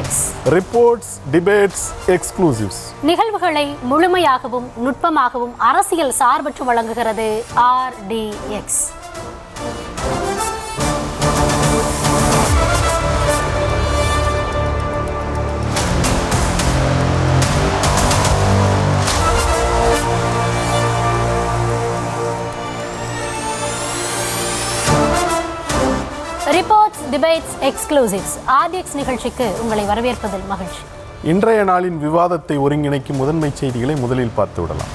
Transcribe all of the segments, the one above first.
RDX reports, debates, exclusives. நிகழ்வுகளை முழுமையாகவும் நுட்பமாகவும் அரசியல் சார்பற்று வழங்குகிறது RDX. Reports, debates, exclusives RDX நிகழ்ச்சிக்கு உங்களை வரவேற்பதில் மகிழ்ச்சி. இன்றைய நாளின் விவாதத்தை ஒருங்கிணைக்கும் முதன்மை செய்திகளை முதலில் பார்த்து விடலாம்.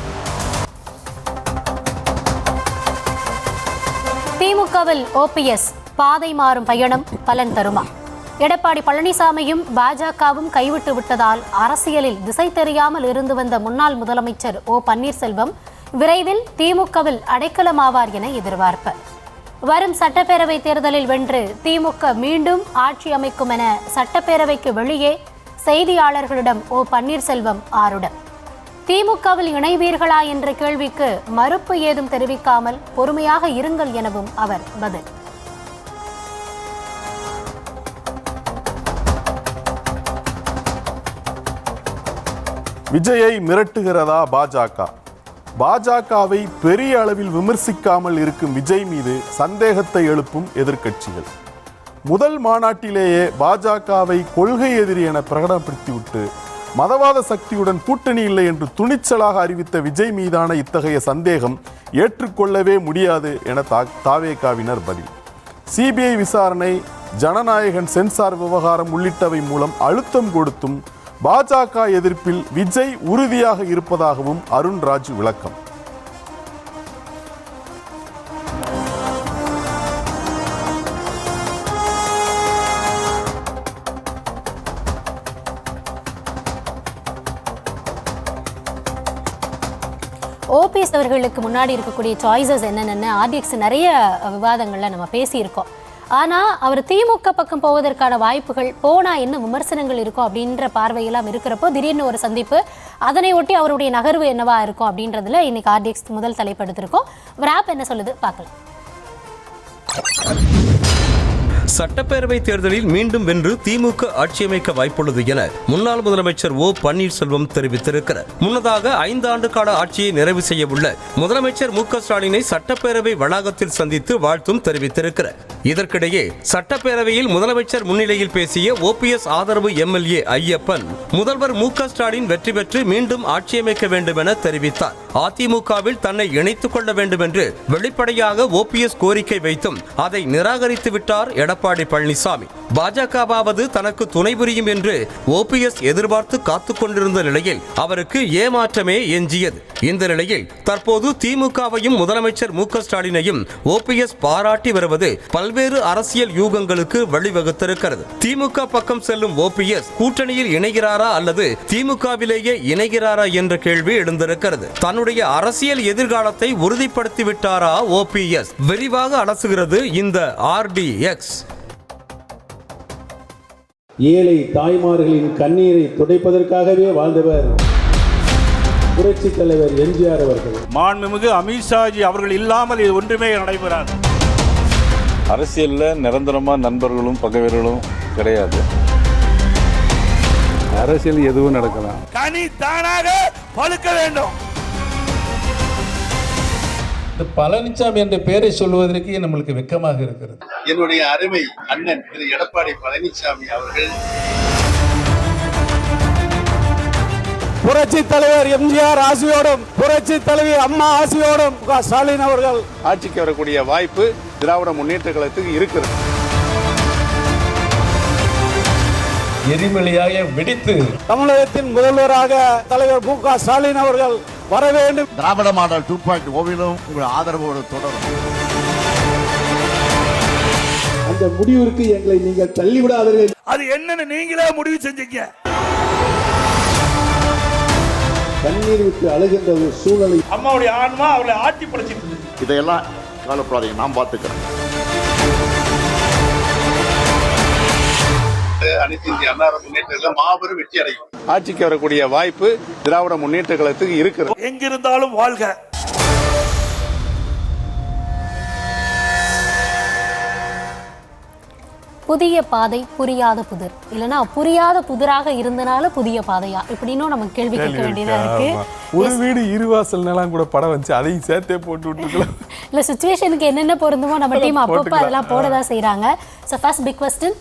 திமுகவில் OPS பாதை மாறும் பயணம் பலன் தருமா? எடப்பாடி பழனிசாமியும் பாஜகவும் கைவிட்டு விட்டதால் அரசியலில் திசை தெரியாமல் இருந்து வந்த முன்னாள் முதலமைச்சர் O பன்னீர்செல்வம் விரைவில் திமுகவில் அடைக்கலமாவார் என எதிர்பார்ப்பு. வரும் சட்டப்பேரவை தேர்தலில் வென்று திமுக மீண்டும் ஆட்சி அமைக்கும் என சட்டப்பேரவைக்கு வெளியே செய்தியாளர்களிடம் O பன்னீர்செல்வம் ஆருடம். திமுகவில் இணைவீர்களா என்ற கேள்விக்கு மறுப்பு ஏதும் தெரிவிக்காமல் பொறுமையாக இருங்கள் எனவும் அவர் பதில். விஜயை மிரட்டுகிறதா பாஜக? பாஜகவை பெரிய அளவில் விமர்சிக்காமல் இருக்கும் விஜய் மீது சந்தேகத்தை எழுப்பும் எதிர்க்கட்சிகள். முதல் மாநாட்டிலேயே பாஜகவை கொள்கை எதிரி என பிரகடனப்படுத்திவிட்டு மதவாத சக்தியுடன் கூட்டணி இல்லை என்று துணிச்சலாக அறிவித்த விஜய் மீதான இத்தகைய சந்தேகம் ஏற்றுக்கொள்ளவே முடியாது என தாவேகாவினர் பதில். CBI விசாரணை, ஜனநாயகன் சென்சார் விவகாரம் உள்ளிட்டவை மூலம் அழுத்தம் கொடுத்தும் பாஜக எதிர்ப்பில் விஜய் உறுதியாக இருப்பதாகவும் அருண்ராஜ் விளக்கம். OPS அவர்களுக்கு முன்னாடி இருக்கக்கூடிய சாய்ஸஸ் என்னென்னு RDX நிறைய விவாதங்களில் நம்ம பேசியிருக்கோம். ஆனால் அவர் திமுக பக்கம் போவதற்கான வாய்ப்புகள் போனால் என்ன விமர்சனங்கள் இருக்கும் அப்படின்ற பார்வையெல்லாம் இருக்கிறப்போ திடீர்னு ஒரு சந்திப்பு, அதனை ஒட்டி அவருடைய நகர்வு என்னவா இருக்கும் அப்படின்றதுல இன்னைக்கு RDX முதல் தலைப்படுத்திருக்கோம். ராப் என்ன சொல்லுது பார்க்கலாம். சட்டப்பேரவை தேர்தலில் மீண்டும் வென்று திமுக ஆட்சியமைக்க வாய்ப்புள்ளது என முன்னாள் முதலமைச்சர் O பன்னீர்செல்வம் தெரிவித்திருக்கிறார். முன்னதாக 5 ஆண்டு கால ஆட்சியை நிறைவு செய்ய உள்ள முதலமைச்சர் MK ஸ்டாலினை சட்டப்பேரவை வளாகத்தில் சந்தித்து வாழ்த்தும் தெரிவித்திருக்கிறார். இதற்கிடையே சட்டப்பேரவையில் முதலமைச்சர் முன்னிலையில் பேசிய OPS ஆதரவு MLA ஐயப்பன் முதல்வர் MK ஸ்டாலின் வெற்றி பெற்று மீண்டும் ஆட்சியமைக்க வேண்டும் என தெரிவித்தார். அதிமுகவில் தன்னை இணைத்துக் கொள்ள வேண்டும் என்று வெளிப்படையாக OPS கோரிக்கை வைத்தும் அதை நிராகரித்து விட்டார் எடப்பாடி பழனிசாமி. பாஜகவாவது தனக்கு துணை புரியும் என்று OPS எதிர்பார்த்து காத்துக் கொண்டிருந்த நிலையில் அவருக்கு ஏமாற்றமே எஞ்சியது. இந்த நிலையில் தற்போது திமுகவையும் முதலமைச்சர் MK ஸ்டாலினையும் OPS பாராட்டி வருவது பல்வேறு அரசியல் யூகங்களுக்கு வழிவகுத்திருக்கிறது. திமுக பக்கம் செல்லும் OPS கூட்டணியில் இணைகிறாரா அல்லது திமுகவிலேயே இணைகிறாரா என்ற கேள்வி எழுந்திருக்கிறது. தன்னுடைய அரசியல் எதிர்காலத்தை உறுதிப்படுத்திவிட்டாரா OPS? விரிவாக அலசுகிறது இந்த RDX. ஏழை தாய்மார்களின் கண்ணீரை துடைப்பதற்காகவே வாழ்ந்தவர் புரட்சி தலைவர் எம்ஜிஆர் அவர்கள். மாண்புமிகு அமித்ஷாஜி அவர்கள் இல்லாமல் இது ஒன்றுமே நடைபெறாது. அரசியலில் நிரந்தரமா நண்பர்களும் பகைவர்களும் கிடையாது. அரசியல் எதுவும் நடக்கலாம். கனி தானாக பழுக்க வேண்டும். பழனிசாமி என்ற பெயரை சொல்வதற்கு நம்மளுக்கு வெட்கமாக இருக்கிறது. என்னுடைய அருமை அண்ணன் திரு எடப்பாடி பழனிசாமி அவர்கள் புரட்சி தலைவர் எம்ஜிஆர் ஆசியோடும் புரட்சி தலைவி அம்மா ஆசியோடும் ஸ்டாலின் அவர்கள் ஆட்சிக்கு வரக்கூடிய வாய்ப்பு திராவிட முன்னேற்ற கழகத்துக்கு இருக்கிறது. எரிமலையாக வெடித்து தமிழகத்தின் முதல்வராக தலைவர் MK ஸ்டாலின் அவர்கள் வர வேண்டும். திராவிட மாடல் 2.0 உங்கள் ஆதரவோடு தொடரும். அந்த முடிவிற்கு எங்களை நீங்கள் தள்ளிவிடாதீர்கள். அது என்னன்னு நீங்களே முடிவு செஞ்சீங்க. கண்ணீர் விட்டு அழுகின்ற ஒரு சூழலை அம்மாவுடைய ஆன்மா அவளை ஆட்சி படைச்சிட்டு இதையெல்லாம் கவலைப்படாதீங்க, நான் பார்த்துக்கிறேன். அனைத்து இந்திய அண்ணா முன்னேற்ற மாபெரும் வெற்றி அடையும். ஆட்சிக்கு வரக்கூடிய வாய்ப்பு திராவிட முன்னேற்ற கழகத்துக்கு இருக்கிறது. எங்கிருந்தாலும் வாழ்க. புதிய பாதை புரியாத புதிர், இல்லைன்னா புரியாத புதிராக இருந்தனால புதிய பாதையா, இப்படின்னும் நம்ம கேள்வி கேட்க வேண்டியதா இருக்கு. ஒரு வீடு இருவாசல் நிலம் கூட படம் வந்து அதையும் சேர்த்தே போட்டு விட்டுருக்கலாம். இல்ல சிச்சுவேஷனுக்கு என்னென்ன பொருந்துமோ நம்ம டீம் அப்பப்போ அதெல்லாம் போடதான் செய்யறாங்க. ஸோ ஃபர்ஸ்ட் பிக் கொஸ்டின்,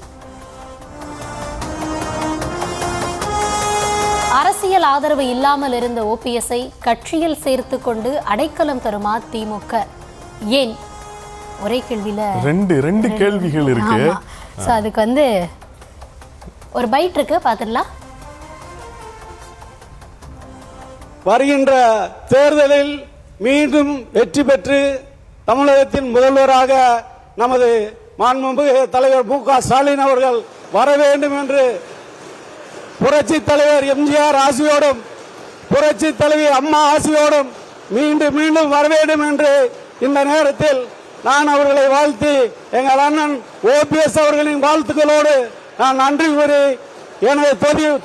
அரசியல் ஆதரவு இல்லாமல் இருந்த ஓபிஎஸ்ஐ கட்சியில் சேர்த்து கொண்டு அடைக்கலம் தருமா திமுக? ஏன்? ஒரே கேள்வியில ரெண்டு கேள்விகள் இருக்கு. ஸோ அதுக்கு வந்து ஒரு பைட் இருக்கு, பார்த்துடலாம். வருகின்ற தேர்தலில் மீண்டும் வெற்றி பெற்று தமிழகத்தின் முதல்வராக நமது மாண்புமிகு தலைவர் மு.க. ஸ்டாலின் அவர்கள் வர வேண்டும் என்று புரட்சி தலைவர் எம்ஜிஆர் ஆசியோடும் புரட்சி தலைவி அம்மா ஆசியோடும் மீண்டும் மீண்டும் வர வேண்டும் என்று இந்த நேரத்தில் நான் அவர்களை வாழ்த்தி எங்கள் அண்ணன் ஓபிஎஸ் அவர்களின் வாழ்த்துக்களோடு நான் நன்றி கூறி எனது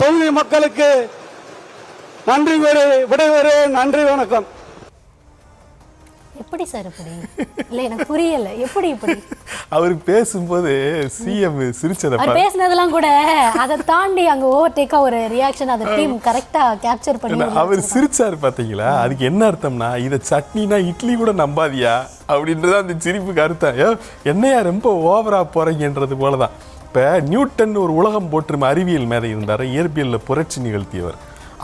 தொகுதி மக்களுக்கு நன்றி கூறி விடைபெறுகிறேன். நன்றி, வணக்கம். எப்படி சார் இப்படி? இல்ல எனக்கு புரியல, எப்படி இப்படி? அவர் பேசும்போது சிஎம் சிரிச்சத அவர் பேசினதெல்லாம் கூட அதை தாண்டி அங்க ஓவர்டேக்கா ஒரு ரியாக்ஷன் அந்த டீம் கரெக்டா கேப்சர் பண்ணி அவர் சிரிச்சாரு பாத்தீங்களா? அதுக்கு என்ன அர்த்தம்னா, இத சட்னினா இட்லி கூட நம்பாதியா அப்படின்றது அந்த சிரிப்புக்கு அர்த்தம். என்னையா ரொம்ப ஓவரா போறீங்கன்றது போலதான். இப்ப நியூட்டன் ஒரு உலகம் போற்றும் அறிவியல் மேதை இருந்தாரு, இயற்பியல்ல புரட்சி நிகழ்த்தியவர்.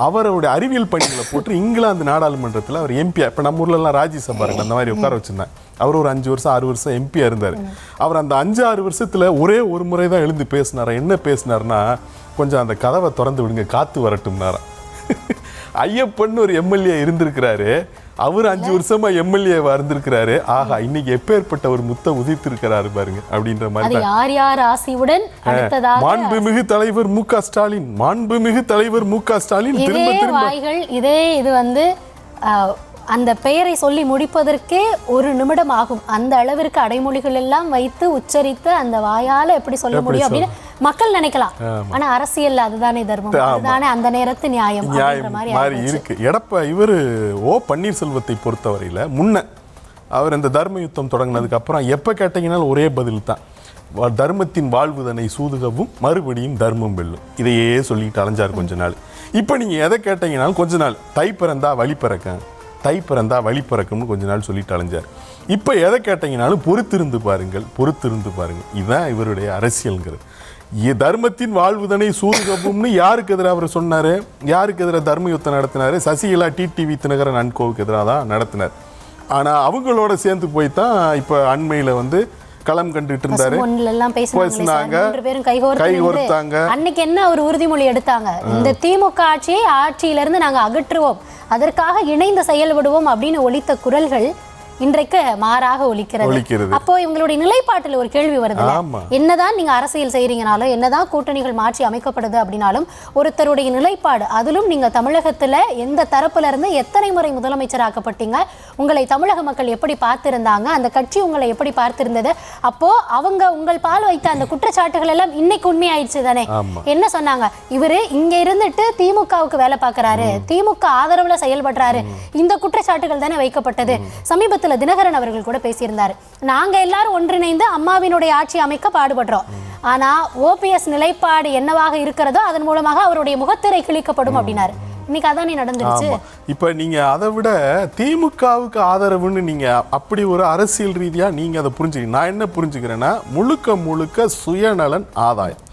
அவருடைய அறிவியல் பணிகளை போட்டு இங்கிலாந்து நாடாளுமன்றத்தில் அவர் எம்பியா, இப்போ நம்ம ஊர்ல எல்லாம் ராஜ்யசபா இருக்கு, அந்த மாதிரி உட்கார வச்சிருந்தாங்க. அவர் ஒரு 5 வருஷம் 6 வருஷம் எம்பியா இருந்தார். அவர் அந்த 5-6 வருஷத்துல ஒரே ஒரு முறை தான் எழுந்து பேசினாரா. என்ன பேசினார்னா, கொஞ்சம் அந்த கதவை திறந்து விடுங்க காத்து வரட்டும்னாரா. ஐயப்பன் ஒரு எம்எல்ஏ இருந்திருக்கிறாரு, அவர் 5 வருஷமா எம்எல்ஏவா இருந்திருக்கிறாரு. ஆஹா, இன்னைக்கு எப்பேற்பட்ட ஒரு முத்த உதித்திருக்கிறாரு பாருங்க அப்படின்ற மாதிரி. யார் யார் ஆசியுடன் மாண்புமிகு தலைவர் மு.க. ஸ்டாலின், மாண்புமிகு தலைவர் மு.க. ஸ்டாலின் திரும்ப திரும்ப வாய்கள் இதே இது வந்து அந்த பெயரை சொல்லி முடிப்பதற்கே 1 நிமிடம் ஆகும். அந்த அளவிற்கு அடைமொழிகள் எல்லாம் வைத்து உச்சரித்து அந்த வாயால எப்படி சொல்ல முடியும் அப்படின்னு மக்கள் நினைக்கலாம். ஆனா அரசியல் அதுதானே தர்மம், அதுதானே அந்த நேரத்து நியாயம் மாதிரி இருக்கு. இவரு ஓ பன்னீர்செல்வத்தை பொறுத்தவரையில முன்ன அவர் இந்த தர்ம யுத்தம் தொடங்கினதுக்கு அப்புறம் எப்ப கேட்டீங்கன்னாலும் ஒரே பதில் தான், தர்மத்தின் வாழ்வுதனை சூதுகவும் மறுபடியும் தர்மம் வெல்லும். இதையே சொல்லிட்டு அலைஞ்சார் கொஞ்ச நாள். இப்ப நீங்க எதை கேட்டீங்கன்னாலும் கொஞ்ச நாள் தை பிறந்தா வழி பிறக்க, தை பிறந்தா வழி பிறக்கும்னு கொஞ்ச நாள் சொல்லிட்டு அலைஞ்சார். இப்ப எதை கேட்டீங்கன்னாலும் பொறுத்திருந்து பாருங்கள், பொறுத்திருந்து பாருங்கள். இதுதான் இவருடைய அரசியல்ங்கிறது. தர்மத்தின் வாழ்வுதனை சூதுகப்பும்னு யாருக்கு எதிராக அவர் சொன்னாரு? யாருக்கு எதிராக தர்ம யுத்தம் நடத்தினாரு? சசிகலா டிடிவி தினகரன் அன்கோவுக்கு எதிராக தான் நடத்தினார். ஆனா அவங்களோட சேர்ந்து போய் தான் இப்ப அண்மையில வந்து களம் கண்டுட்டு இருந்தாரு. கைகோர்த்தாங்க. அன்னைக்கு என்ன ஒரு உறுதிமொழி எடுத்தாங்க, இந்த திமுக ஆட்சியை ஆட்சியிலிருந்து நாங்க அகற்றுவோம், அதற்காக இணைந்து செயல்படுவோம் அப்படின்னு ஒலித்த குரல்கள் இன்றைக்கு மாறாக ஒலிக்கிறது. அப்போ இவங்களுடைய நிலைப்பாட்டில் ஒரு கேள்வி வருது. என்னதான் நீங்க அரசியல் செய்யறீங்கனாலும், என்னதான் கூட்டணிகள் மாற்றி அமைக்கப்படுது அப்படின்னாலும், ஒருத்தருடைய நிலைப்பாடு, அதிலும் நீங்க தமிழகத்துல எந்த தரப்புல இருந்து எத்தனை முறை முதலமைச்சர் ஆக்கப்பட்டீங்க, உங்களை தமிழக மக்கள் எப்படி பார்த்திருந்தாங்க, அந்த கட்சி உங்களை எப்படி பார்த்திருந்தது, அப்போ அவங்க உங்கள் பால் வைத்த அந்த குற்றச்சாட்டுகள் எல்லாம் இன்னைக்கு உண்மையாயிடுச்சு தானே. என்ன சொன்னாங்க, இவரு இங்க இருந்துட்டு திமுகவுக்கு வேலை பார்க்கிறாரு, திமுக ஆதரவுல செயல்படுறாரு, இந்த குற்றச்சாட்டுகள் தானே வைக்கப்பட்டது. சமீபத்தில் தினகரன் அவர்கள் கூட பேசியிருந்தாரு, நாங்க எல்லாரும் ஒன்றிணைந்து அம்மாவினுடைய ஆட்சி அமைக்க பாடுபடுறோம், ஆனா ஓபிஎஸ் நிலைப்பாடு என்னவாக இருக்கிறதோ அதன் மூலமாக அவருடைய முகத்திரை கிழிக்கப்படும் அப்படின்னாரு. இன்னைக்கு அதானே நடந்துருச்சு. இப்ப நீங்க அதை விட திமுகவுக்கு ஆதரவுன்னு நீங்க அப்படி ஒரு அரசியல் ரீதியா நீங்க அதை புரிஞ்சுக்க, நான் என்ன புரிஞ்சுக்கிறேன்னா, முழுக்க முழுக்க சுயநலன் ஆதாயம்.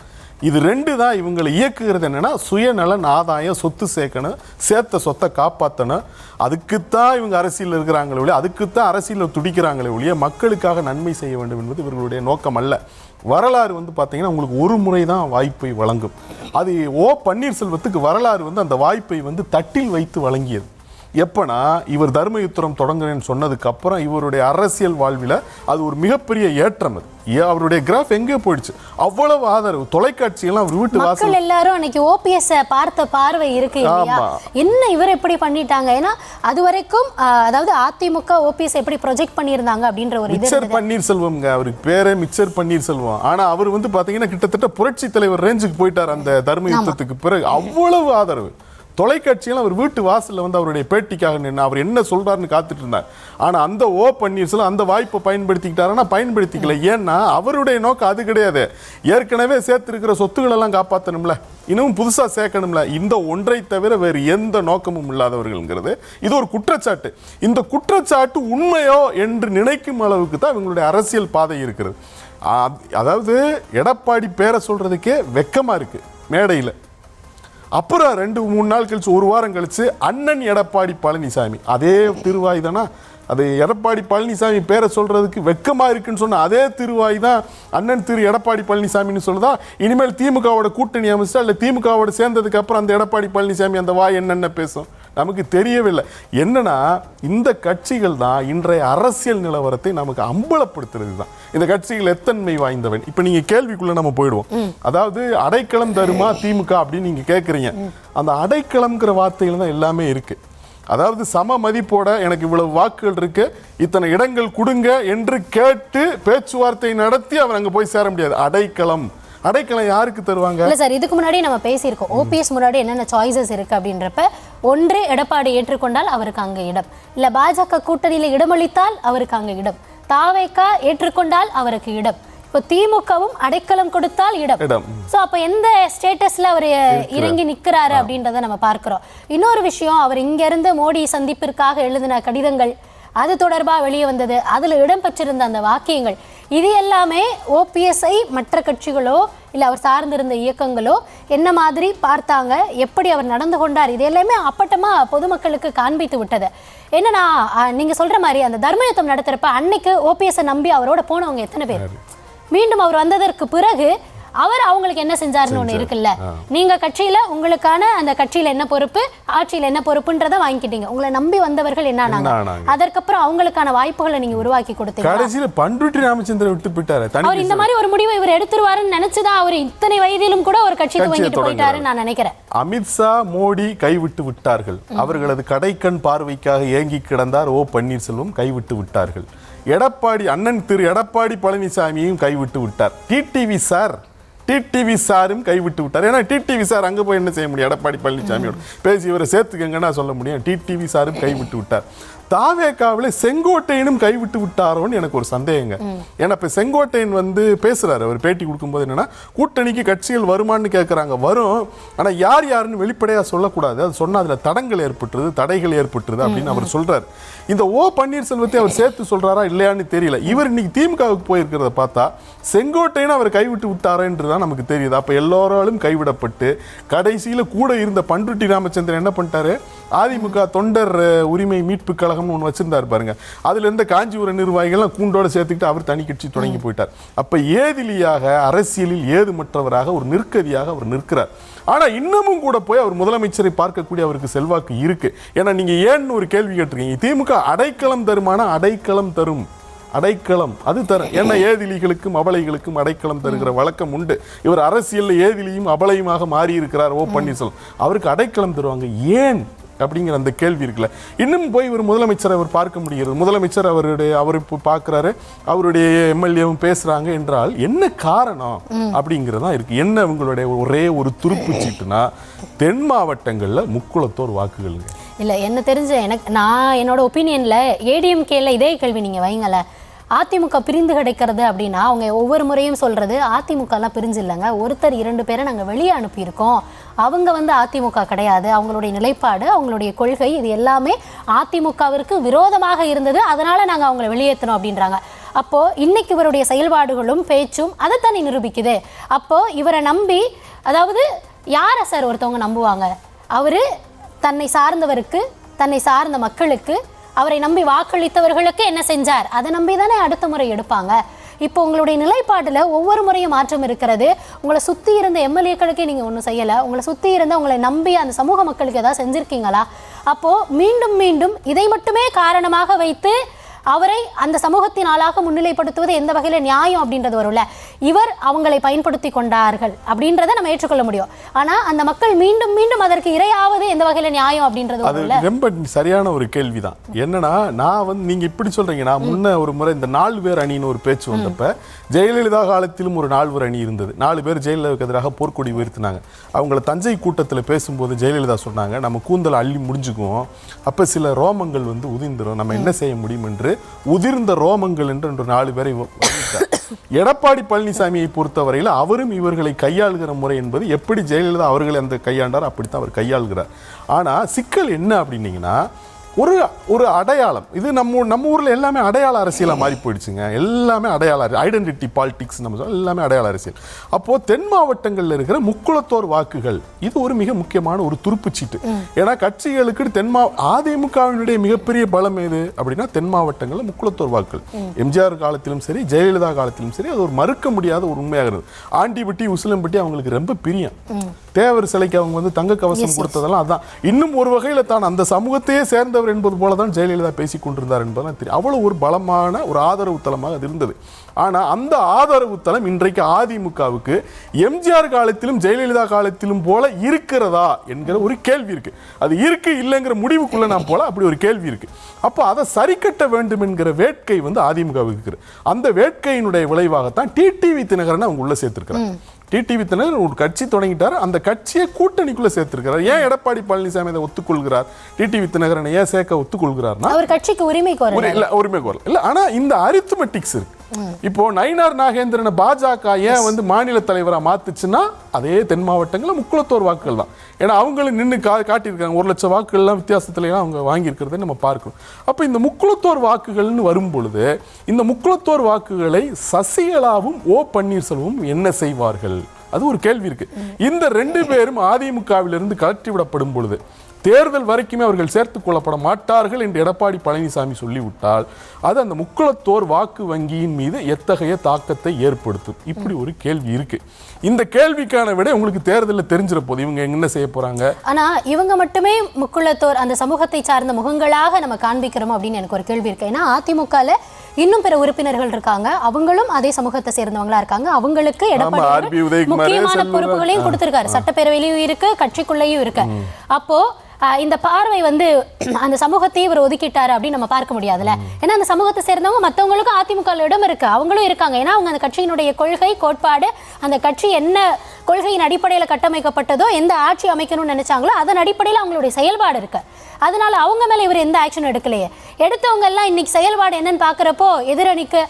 இது 2 தான் இவங்களை இயக்குகிறது. என்னன்னா சுயநலன் ஆதாயம், சொத்து சேர்க்கணும், சேர்த்த சொத்தை காப்பாற்றணும், அதுக்குத்தான் இவங்க அரசியல் இருக்கிறாங்களே ஒழிய, அதுக்குத்தான் அரசியல் துடிக்கிறாங்களே ஒழிய மக்களுக்காக நன்மை செய்ய வேண்டும் என்பது இவர்களுடைய நோக்கம் அல்ல. வரலாறு வந்து பார்த்தீங்கன்னா உங்களுக்கு ஒரு முறை தான் வாய்ப்பை வழங்கும். அது ஓ பன்னீர்செல்வத்துக்கு வரலாறு வந்து அந்த வாய்ப்பை வந்து தட்டில் வைத்து வழங்கியது. எப்பனா இவர் தர்ம யுத்தம் தொடங்குறேன்னு சொன்னதுக்கு அப்புறம் இவருடைய அரசியல் வாழ்வில் அது ஒரு மிகப்பெரிய ஏற்றம். அது அவருடைய கிராஃப் எங்கே போயிடுச்சு, அவ்வளவு ஆதரவு, தொலைக்காட்சியெல்லாம் அவர் வீட்டு வாசல் எல்லாரும் அன்னைக்கு ஓபிஎஸ் பார்த்த பார்வை இருக்கு இல்லையா, என்ன இவர் எப்படி பண்ணிட்டாங்க. ஏன்னா அது வரைக்கும் அதாவது அதிமுக ஓபிஎஸ் எப்படி ப்ரொஜெக்ட் பண்ணியிருந்தாங்க அப்படின்ற ஒரு மிச்சர் பன்னீர்செல்வம்ங்க, அவருக்கு பேரே மிச்சர் பன்னீர்செல்வம். ஆனா அவர் வந்து பாத்தீங்கன்னா கிட்டத்தட்ட புரட்சி தலைவர் ரேஞ்சுக்கு போயிட்டார் அந்த தர்ம யுத்தத்துக்கு பிறகு. அவ்வளவு ஆதரவு தொலைக்காட்சியில் அவர் வீட்டு வாசலில் வந்து அவருடைய பேட்டிக்காக நின்று அவர் என்ன சொல்றாருன்னு காத்துட்டு இருந்தார். ஆனா அந்த ஓ பன்னீர்செல்வம் அந்த வாய்ப்பை பயன்படுத்திக்கிட்டாருன்னா பயன்படுத்திக்கல. ஏன்னா அவருடைய நோக்கம் அது கிடையாது. ஏற்கனவே சேர்த்திருக்கிற சொத்துக்கள் எல்லாம் காப்பாற்றணும்ல, இன்னும் புதுசா சேர்க்கணும்ல. இந்த ஒன்றை தவிர வேறு எந்த நோக்கமும் இல்லாதவர்கள்ங்கிறது இது ஒரு குற்றச்சாட்டு. இந்த குற்றச்சாட்டு உண்மையோ என்று நினைக்கும் அளவுக்கு தான் இவங்களுடைய அரசியல் பாதை இருக்கிறது. அதாவது எடப்பாடி பேரை சொல்றதுக்கே வெக்கமா இருக்கு மேடையில். அப்புறம் 2-3 நாள் கழிச்சு, ஒரு வாரம் கழிச்சு அண்ணன் எடப்பாடி பழனிசாமி, அதே திருவாய் தானா, அது எடப்பாடி பழனிசாமி பேரை சொல்றதுக்கு வெக்கமா இருக்குன்னு சொன்ன அதே திருவாய் தான் அண்ணன் திரு எடப்பாடி பழனிசாமின்னு சொல்லுதா. இனிமேல் திமுகவோட கூட்டணி அமைச்சா இல்லை திமுகவோட சேர்ந்ததுக்கு அப்புறம் அந்த எடப்பாடி பழனிசாமி அந்த வாய் என்னென்ன பேசும் நமக்கு தெரியவில்லை. என்னன்னா இந்த கட்சிகள் தான் இன்றைய அரசியல் நிலவரத்தை நமக்கு அம்பலப்படுத்துறது தான். இந்த கட்சிகள் எத்தன்மை வாய்ந்தவன். இப்ப நீங்க கேள்விக்குள்ள நம்ம போயிடுவோம். அதாவது அடைக்கலம் தருமா திமுக அப்படின்னு நீங்க கேட்குறீங்க. அந்த அடைக்கலம்ங்கிற வார்த்தையில தான் எல்லாமே இருக்கு. அதாவது சம மதிப்போட எனக்கு இவ்வளவு வாக்குகள் இருக்கு, இத்தனை இடங்கள் கொடுங்க என்று கேட்டு பேச்சுவார்த்தை நடத்தி அவர் அங்க போய் சேர முடியாது. அடைக்கலம் யாருக்கு தருவாங்க? இல்ல சார், இதுக்கு முன்னாடி நம்ம பேசியிருக்கோம். ஓபிஎஸ் முன்னாடி என்னென்ன சாய்ஸஸ் இருக்கு அப்படின்றப்ப, ஒன்று எடப்பாடி ஏற்றுக்கொண்டால் அவருக்கு அங்க இடம், இல்ல பாஜக கூட்டணியில இடமளித்தால் அவருக்கு அங்க இடம், தாவேகா ஏற்றுக்கொண்டால் அவருக்கு இடம், இப்போ திமுகவும் அடைக்கலம் கொடுத்தால் இடம். சோ அப்ப எந்த ஸ்டேட்டஸ்ல அவர் இறங்கி நிக்கிறாரு அப்படின்றத நம்ம பார்க்கிறோம். இன்னொரு விஷயம், அவர் இங்க இருந்து மோடி சந்திப்பிற்காக எழுதின கடிதங்கள், அது தொடர்பாக வெளியே வந்தது, அதுல இடம்பெற்றிருந்த அந்த வாக்கியங்கள், இது எல்லாமே ஓபிஎஸ்ஐ மற்ற கட்சிகளோ இல்லை அவர் சார்ந்திருந்த இயக்கங்களோ என்ன மாதிரி பார்த்தாங்க, எப்படி அவர் நடந்து கொண்டார், இது எல்லாமே அப்பட்டமா பொதுமக்களுக்கு காண்பித்து விட்டது. என்னன்னா நீங்க சொல்ற மாதிரி அந்த தர்மயுத்தம் நடத்துறப்ப அன்னைக்கு ஓபிஎஸ்ஐ நம்பி அவரோட போனவங்க எத்தனை பேர்? மீண்டும் அவர் வந்ததற்கு பிறகு அவர் அவங்களுக்கு என்ன செஞ்சாருன்னு ஒண்ணு இருக்குல்ல. நீங்க கட்சியில உங்களுக்கான அந்த கட்சியில என்ன பொறுப்பு, ஆட்சியில என்ன பொறுப்புன்றதை வாங்கிக்கிட்டீங்க. உங்களை நம்பி வந்தவர்கள் என்ன ஆனாங்க, அதற்கப்புறம் அவங்களுக்கான வாய்ப்புகளை நீங்க உருவாக்கி கொடுத்தீங்க. கடைசியில பண்ருட்டி ராமச்சந்திரன் விட்டு போயிட்டாரு. அவர் இந்த மாதிரி ஒரு முடிவை இவர் எடுத்துருவாருன்னு நினைச்சுதான் அவர் இத்தனை வயதிலும் கூட ஒரு கட்சி துவங்கிட்டு போயிட்டாருன்னு நான் நினைக்கிறேன். அமித்ஷா மோடி கைவிட்டு விட்டார்கள். அவர்களது கடைக்கண் பார்வைக்காக ஏங்கி கிடந்தார் ஓ பன்னீர்செல்வம், கைவிட்டு விட்டார்கள். எடப்பாடி அண்ணன் திரு எடப்பாடி பழனிசாமியையும் கைவிட்டு விட்டார். டிடிவி சாரும் கைவிட்டு விட்டார். ஏன்னா டிடிவி சார் அங்கே போய் என்ன செய்ய முடியும்? எடப்பாடி பழனிசாமியோட பேசி இவரை சேர்த்துக்கங்கன்னா சொல்ல முடியும். டிடிவி சாரும் கைவிட்டு விட்டார். தாவேகாவில் செங்கோட்டையனும் கைவிட்டு விட்டாரோன்னு எனக்கு ஒரு சந்தேகங்க. ஏன்னா இப்போ செங்கோட்டையன் வந்து பேசுறாரு, அவர் பேட்டி கொடுக்கும்போது என்னன்னா கூட்டணிக்கு கட்சிகள் வருமானு கேட்குறாங்க. வரும், ஆனால் யார் யாருன்னு வெளிப்படையாக சொல்லக்கூடாது, அது சொன்னால் அதில் தடங்கள் ஏற்பட்டுருது, தடைகள் ஏற்பட்டுருது அப்படின்னு அவர் சொல்றாரு. இந்த ஓ பன்னீர்செல்வத்தை அவர் சேர்த்து சொல்றாரா இல்லையான்னு தெரியல. இவர் இன்னைக்கு திமுகவுக்கு போயிருக்கிறத பார்த்தா செங்கோட்டையன் அவர் கைவிட்டு விட்டாரேன்றதான் நமக்கு தெரியுது. அப்போ எல்லோராலும் கைவிடப்பட்டு கடைசியில் கூட இருந்த பண்ருட்டி ராமச்சந்திரன் என்ன பண்ணிட்டாரு, அதிமுக தொண்டர் உரிமை மீட்பு கழகம்னு ஒன்று வச்சிருந்தாரு பாருங்க, அதுல இருந்த காஞ்சிபுரம் நிர்வாகிகள்லாம் கூண்டோட சேர்த்துக்கிட்டு அவர் தனி கட்சி தொடங்கி போயிட்டார். அப்ப ஏதிலியாக, அரசியலில் ஏதுமற்றவராக, ஒரு நிற்கதியாக அவர் நிற்கிறார். ஆனா இன்னமும் கூட போய் அவர் முதலமைச்சரை பார்க்கக்கூடிய அவருக்கு செல்வாக்கு இருக்கு. ஏன்னா நீங்க ஏன்னு ஒரு கேள்வி கேட்டிருக்கீங்க. திமுக அடைக்கலம் தருமானா அடைக்கலம் தரும், அடைக்கலம் அது தரும். ஏன்னா ஏதிலிகளுக்கும் அபலைகளுக்கும் அடைக்கலம் தருகிற வழக்கம் உண்டு. இவர் அரசியலில் ஏதிலியும் அபலையுமாக மாறி இருக்கிறார் ஓ பன்னீர்செல்வம், அவருக்கு அடைக்கலம் தருவாங்க ஏன் அப்படிங்கிற அந்த கேள்வி இருக்குல்ல. இன்னும் போய் ஒரு முதலமைச்சரை அவர் பார்க்க முடிகிறது. முதலமைச்சர் அவர் இப்போ பார்க்குறாரு, அவருடைய எம்எல்ஏவும் பேசுறாங்க என்றால் என்ன காரணம் அப்படிங்கிறதா இருக்கு. என்ன உங்களுடைய ஒரே ஒரு துருப்பு சீட்டுனா தென் மாவட்டங்களில் முக்குளத்தோர் வாக்குகளுங்க. இல்லை என்ன தெரிஞ்ச நான் என்னோட ஒப்பீனியன்ல ஏடிஎம்கேல இதே கேள்வி நீங்க வைங்கல. அதிமுக பிரிந்து கிடைக்கிறது அப்படின்னா அவங்க ஒவ்வொரு முறையும் சொல்றது அதிமுகலாம் பிரிஞ்சு இல்லைங்க, ஒருத்தர் 2 பேரை நாங்கள் வெளியே அனுப்பியிருக்கோம், அவங்க வந்து அதிமுக கிடையாது, அவங்களுடைய நிலைப்பாடு, அவங்களுடைய கொள்கை இது எல்லாமே அதிமுகவிற்கு விரோதமாக இருந்தது, அதனால நாங்கள் அவங்களை வெளியேற்றணும் அப்படின்றாங்க. அப்போ இன்னைக்கு இவருடைய செயல்பாடுகளும் பேச்சும் அதைத்தானே நிரூபிக்குது. அப்போ இவரை நம்பி, அதாவது யாரை சார் ஒருத்தவங்க நம்புவாங்க? அவரு தன்னை சார்ந்தவருக்கு, தன்னை சார்ந்த மக்களுக்கு, அவரை நம்பி வாக்களித்தவர்களுக்கு என்ன செஞ்சார், அதை நம்பி தானே அடுத்த முறை எடுப்பாங்க. இப்போ உங்களுடைய நிலைப்பாட்டில் ஒவ்வொரு முறையும் மாற்றம் இருக்கிறது. உங்களை சுற்றி இருந்த எம்எல்ஏக்களுக்கே நீங்கள் ஒன்றும் செய்யலை, உங்களை சுற்றி இருந்த உங்களை நம்பி அந்த சமூக மக்களுக்கு ஏதாவது செஞ்சுருக்கீங்களா? அப்போது மீண்டும் மீண்டும் இதை மட்டுமே காரணமாக வைத்து அவரை அந்த சமூகத்தின் ஆளாக முன்னிலைப்படுத்துவது எந்த வகையில் நியாயம் அப்படின்றது வரும்ல. இவர் அவங்களை பயன்படுத்தி கொண்டார்கள் அப்படின்றத நம்ம ஏற்றுக்கொள்ள முடியும். ஆனா அந்த மக்கள் மீண்டும் மீண்டும் அதற்கு இரையாவது எந்த வகையில நியாயம் அப்படின்றது அது ரொம்ப சரியான ஒரு கேள்விதான். என்னன்னா நான் வந்து நீங்க இப்படி சொல்றீங்க, நான் முன்ன ஒரு முறை இந்த 4 பேர் அணின்னு ஒரு பேச்சு வந்தப்ப ஜெயலலிதா காலத்திலும் ஒரு 4 பேர் அணி இருந்தது. 4 பேர் ஜெயலலிதாவுக்கு எதிராக போர்க்கொடி உயர்த்தினாங்க. அவங்கள தஞ்சை கூட்டத்தில் பேசும்போது ஜெயலலிதா சொன்னாங்க, நம்ம கூந்தல் அள்ளி முடிஞ்சுக்குவோம், அப்ப சில ரோமங்கள் வந்து உதிர்ந்துரும், நம்ம என்ன செய்ய முடியும் என்று உதிர்ந்த ரோமங்கள் என்று 4 பேரை எடப்பாடி பழனிசாமியை பொறுத்தவரையில் அவரும் இவர்களை கையாளுகிற முறை என்பது எப்படி ஜெயலலிதா அவர்களை அந்த கையாண்டார் அப்படித்தான் அவர் கையாளுகிறார். ஆனா சிக்கல் என்ன அப்படின்னீங்கன்னா, ஒரு அடையாளம், இது நம்ம ஊர்ல எல்லாமே அடையாள அரசியலா மாறி போயிடுச்சுங்க. எல்லாமே அடையாள ஐடென்டிட்டி பாலிடிக்ஸ் நம்ம சொல்ல எல்லாமே அடையாள அரசியல். அப்போ தென் மாவட்டங்கள்ல இருக்கிற முக்குளத்தோர் வாக்குகள் இது ஒரு மிக முக்கியமான ஒரு துருப்புச்சீட்டு. ஏன்னா கட்சிகளுக்கு அதிமுகவினுடைய மிகப்பெரிய பலம் எது அப்படின்னா தென் மாவட்டங்கள்ல முக்குளத்தோர் வாக்குகள். எம்ஜிஆர் காலத்திலும் சரி ஜெயலலிதா காலத்திலும் சரி அது ஒரு மறுக்க முடியாத ஒரு உண்மையாகிறது. ஆண்டிபட்டி உசிலம்பட்டி அவங்களுக்கு ரொம்ப பிரியம். தேவர் சிலைக்கு அவங்க வந்து தங்க கவசம் கொடுத்ததெல்லாம் அதான். இன்னும் ஒரு வகையில தான் அந்த சமூகத்தையே சேர்ந்தவர் என்பது போலதான் ஜெயலலிதா பேசிக் கொண்டிருந்தார் என்பதுதான் தெரியும். அவ்வளவு ஒரு பலமான ஒரு ஆதரவு தளமாக அது இருந்தது. ஆனா அந்த ஆதரவு தளம் இன்றைக்கு அதிமுகவுக்கு எம்ஜிஆர் காலத்திலும் ஜெயலலிதா காலத்திலும் போல இருக்கிறதா என்கிற ஒரு கேள்வி இருக்கு. அது இருக்கு இல்லைங்கிற முடிவுக்குள்ள நாம் போல அப்படி ஒரு கேள்வி இருக்கு. அப்போ அதை சரி கட்ட வேண்டும் என்கிற வேட்கை வந்து அதிமுகவுக்கு இருக்கு. அந்த வேட்கையினுடைய விளைவாகத்தான் டிடிவி தினகரன் அவங்க உள்ள சேர்த்திருக்கிறாங்க. டிடிவி தினகரன் ஒரு கட்சி தொடங்கிட்டார், அந்த கட்சியை கூட்டணிக்குள்ள சேர்த்திருக்கிறார். ஏன் எடப்பாடி பழனிசாமி அதை ஒத்துக்கொள்கிறார், டிடிவி தினகரனை ஏன் சேர்க்க ஒத்துக்கொள்கிறார்னா அவர் கட்சிக்கு உரிமை கோரல இல்ல. ஆனா இந்த அரித்மெட்டிக்ஸ் இருக்கு. இப்போ நயினார் நாகேந்திரனை பாஜக ஏன் வந்து மாநில தலைவரா மாத்துச்சுன்னா அதே தென் மாவட்டங்களில் முக்குளத்தோர் வாக்குகள் தான். ஏன்னா அவங்களும் நின்று காட்டியிருக்காங்க, 1 லட்சம் வாக்குகள்லாம் வித்தியாசத்துல அவங்க வாங்கியிருக்கிறத நம்ம பார்க்கணும். அப்போ இந்த முக்குளத்தோர் வாக்குகள்னு வரும் பொழுது இந்த முக்குளத்தோர் வாக்குகளை சசிகலாவும் ஓ பன்னீர்செல்வமும் என்ன செய்வார்கள், அது ஒரு கேள்வி இருக்கு. இந்த 2 பேரும் அதிமுகவிலிருந்து கலற்றி விடப்படும் பொழுது தேர்தல் வரைக்குமே அவர்கள் சேர்த்துக் கொள்ளப்பட மாட்டார்கள் என்று எடப்பாடி பழனிசாமி சொல்லிவிட்டால் அது அந்த முக்குளத்தோர் வாக்கு வங்கியின் மீது எத்தகைய தாக்கத்தை ஏற்படுத்தும்? இப்படி ஒரு கேள்வி இருக்கு. இந்த கேள்விக்கான விட உங்களுக்கு தேர்தலில் தெரிஞ்சிட போது இவங்க என்ன செய்ய போறாங்க. ஆனா இவங்க மட்டுமே முக்குளத்தோர் அந்த சமூகத்தை சார்ந்த முகங்களாக நம்ம காண்பிக்கிறோம் அப்படின்னு எனக்கு ஒரு கேள்வி இருக்கு. ஏன்னா அதிமுகல இன்னும் பிற உறுப்பினர்கள் இருக்காங்க, அவங்களும் அதே சமூகத்தை சேர்ந்தவங்களா இருக்காங்க. அவங்களுக்கு எடப்பாடி முக்கியமான பொறுப்புகளையும் கொடுத்திருக்காரு, சட்டப்பேரவையிலையும் இருக்கு, கட்சிக்குள்ளேயும் இருக்கு. அப்போ இந்த பார்வை வந்து அந்த சமூகத்தையும் இவர் ஒதுக்கிட்டாரு அப்படின்னு நம்ம பார்க்க முடியாதுல்ல. ஏன்னா அந்த சமூகத்தை சேர்ந்தவங்க மற்றவங்களுக்கும் அதிமுக இடம் இருக்கு, அவங்களும் இருக்காங்க. ஏன்னா அவங்க அந்த கட்சியினுடைய கொள்கை கோட்பாடு, அந்த கட்சி என்ன கொள்கையின் அடிப்படையில் கட்டமைக்கப்பட்டதோ, எந்த ஆட்சி அமைக்கணும்னு நினைச்சாங்களோ அதன் அடிப்படையில் அவங்களுடைய செயல்பாடு இருக்கு. அதனால அவங்க மேல இவர் எந்த ஆக்ஷன் எடுக்கலையே. எடுத்தவங்க எல்லாம் இன்னைக்கு செயல்பாடு என்னன்னு பாக்குறப்போ எதிரணிக்கு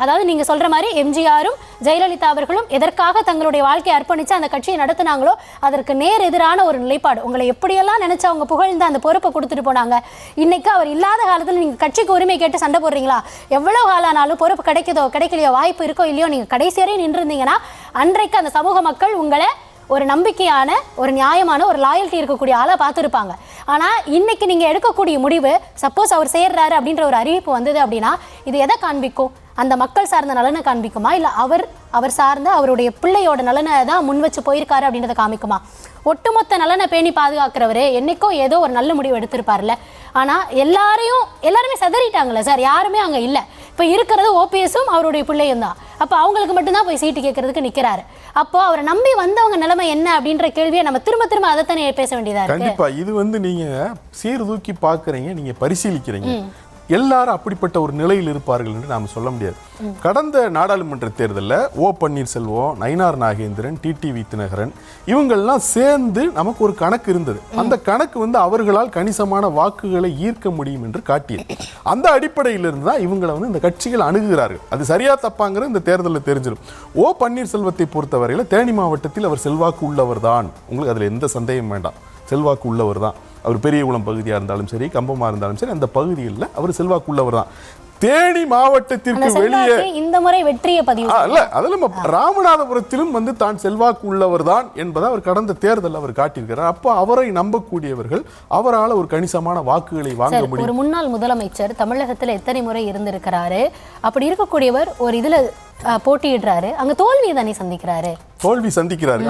அதாவது நீங்க சொல்ற மாதிரி எம்ஜிஆரும் ஜெயலலிதா அவர்களும் எதற்காக தங்களுடைய வாழ்க்கையை அர்ப்பணிச்சு அந்த கட்சியை நடத்தினாங்களோ அதற்கு நேர் எதிரான ஒரு நிலைப்பாடு. உங்களை எப்படியெல்லாம் நினைச்சு அவங்க புகழ்ந்து அந்த பொறுப்பை கொடுத்துட்டு போனாங்க. இன்னைக்கு அவர் இல்லாத காலத்தில் நீங்க கட்சிக்கு உரிமை கேட்டு சண்டை போடுறீங்களா? எவ்வளவு காலானாலும் பொறுப்பு கிடைக்குதோ கிடைக்கலையோ, வாய்ப்பு இருக்கோ இல்லையோ, நீங்க கடைசி வரை நின்று இருந்தீங்கன்னா அன்றைக்கு அந்த சமூக மக்கள் உங்களை ஒரு நம்பிக்கையான, ஒரு நியாயமான, ஒரு லாயல்ட்டி இருக்கக்கூடிய ஆளா பார்த்துருப்பாங்க. ஆனா இன்னைக்கு நீங்க எடுக்கக்கூடிய முடிவு, சப்போஸ் அவர் சேர்றாரு அப்படின்ற ஒரு அறிவிப்பு வந்தது அப்படின்னா இது எதை காண்பிக்கும்? அந்த மக்கள் சார்ந்த நலனை காண்பிக்குமா, இல்ல அவர் சார்ந்த அவருடைய பிள்ளையோட நலனை தான் முன் வச்சு போயிருக்காரு அப்படின்றத காமிக்குமா? ஒட்டுமொத்த நலனை பேணி பாதுகாக்கிறவரு என்னைக்கோ ஏதோ ஒரு நல்ல முடிவு எடுத்திருப்பார்ல. ஆனா எல்லாருமே சதறிட்டாங்கல்ல சார், யாருமே அங்க இல்ல. இப்ப இருக்கிறது ஓபிஎஸும் அவருடைய பிள்ளையும் தான். அப்ப அவங்களுக்கு மட்டும்தான் போய் சீட்டு கேட்கறதுக்கு நிக்கிறாரு. அப்போ அவரை நம்பி வந்தவங்க நிலைமை என்ன அப்படின்ற கேள்வியை நம்ம திரும்ப அதைத்தானே பேச வேண்டியதா இருக்கு. கண்டிப்பா இது வந்து நீங்க சீர்தூக்கி பாக்குறீங்க, நீங்க பரிசீலிக்கிறீங்க. எல்லாரும் அப்படிப்பட்ட ஒரு நிலையில் இருப்பார்கள் என்று நாம் சொல்ல முடியாது. கடந்த நாடாளுமன்ற தேர்தலில் ஓ பன்னீர்செல்வம், நயினார் நாகேந்திரன், டிடிவி தினகரன் இவங்கெல்லாம் சேர்ந்து நமக்கு ஒரு கணக்கு இருந்தது. அந்த கணக்கு வந்து அவர்களால் கணிசமான வாக்குகளை ஈர்க்க முடியும் என்று காட்டியது. அந்த அடிப்படையிலிருந்து தான் இவங்களை வந்து இந்த கட்சிகள் அணுகுகிறார்கள். அது சரியா தப்பாங்கிற இந்த தேர்தலில் தெரிஞ்சிடும். ஓ பன்னீர்செல்வத்தை பொறுத்தவரையில் தேனி மாவட்டத்தில் அவர் செல்வாக்கு உள்ளவர் தான், உங்களுக்கு அதில் எந்த சந்தேகம் வேண்டாம், செல்வாக்கு உள்ளவர் தான். அவர் பெரியகுளம் பகுதியாக இருந்தாலும் சரி, கம்பமாக இருந்தாலும் சரி, அந்த பகுதியில் அவர் செல்வாக்குள்ளவர் தான். தேனி மாவட்டத்திற்கு வெளியே இந்த முறை வெற்றியை பதிவு அல்ல, அதில் ராமநாதபுரத்திலும் வந்து தான் செல்வாக்கு உள்ளவர் தான் என்பதை அவர் கடந்த தேர்தலில் அவர் காட்டியிருக்கிறார். அப்போ அவரை நம்பக்கூடியவர்கள் அவரால் ஒரு கணிசமான வாக்குகளை வாங்க முடியும். ஒரு முன்னாள் முதலமைச்சர் தமிழகத்தில் எத்தனை முறை இருந்திருக்கிறாரு, அப்படி இருக்கக்கூடியவர் ஒரு இதுல போட்டியிடுறாரு, அங்க தோல்வியை தானே சந்திக்கிறாரு.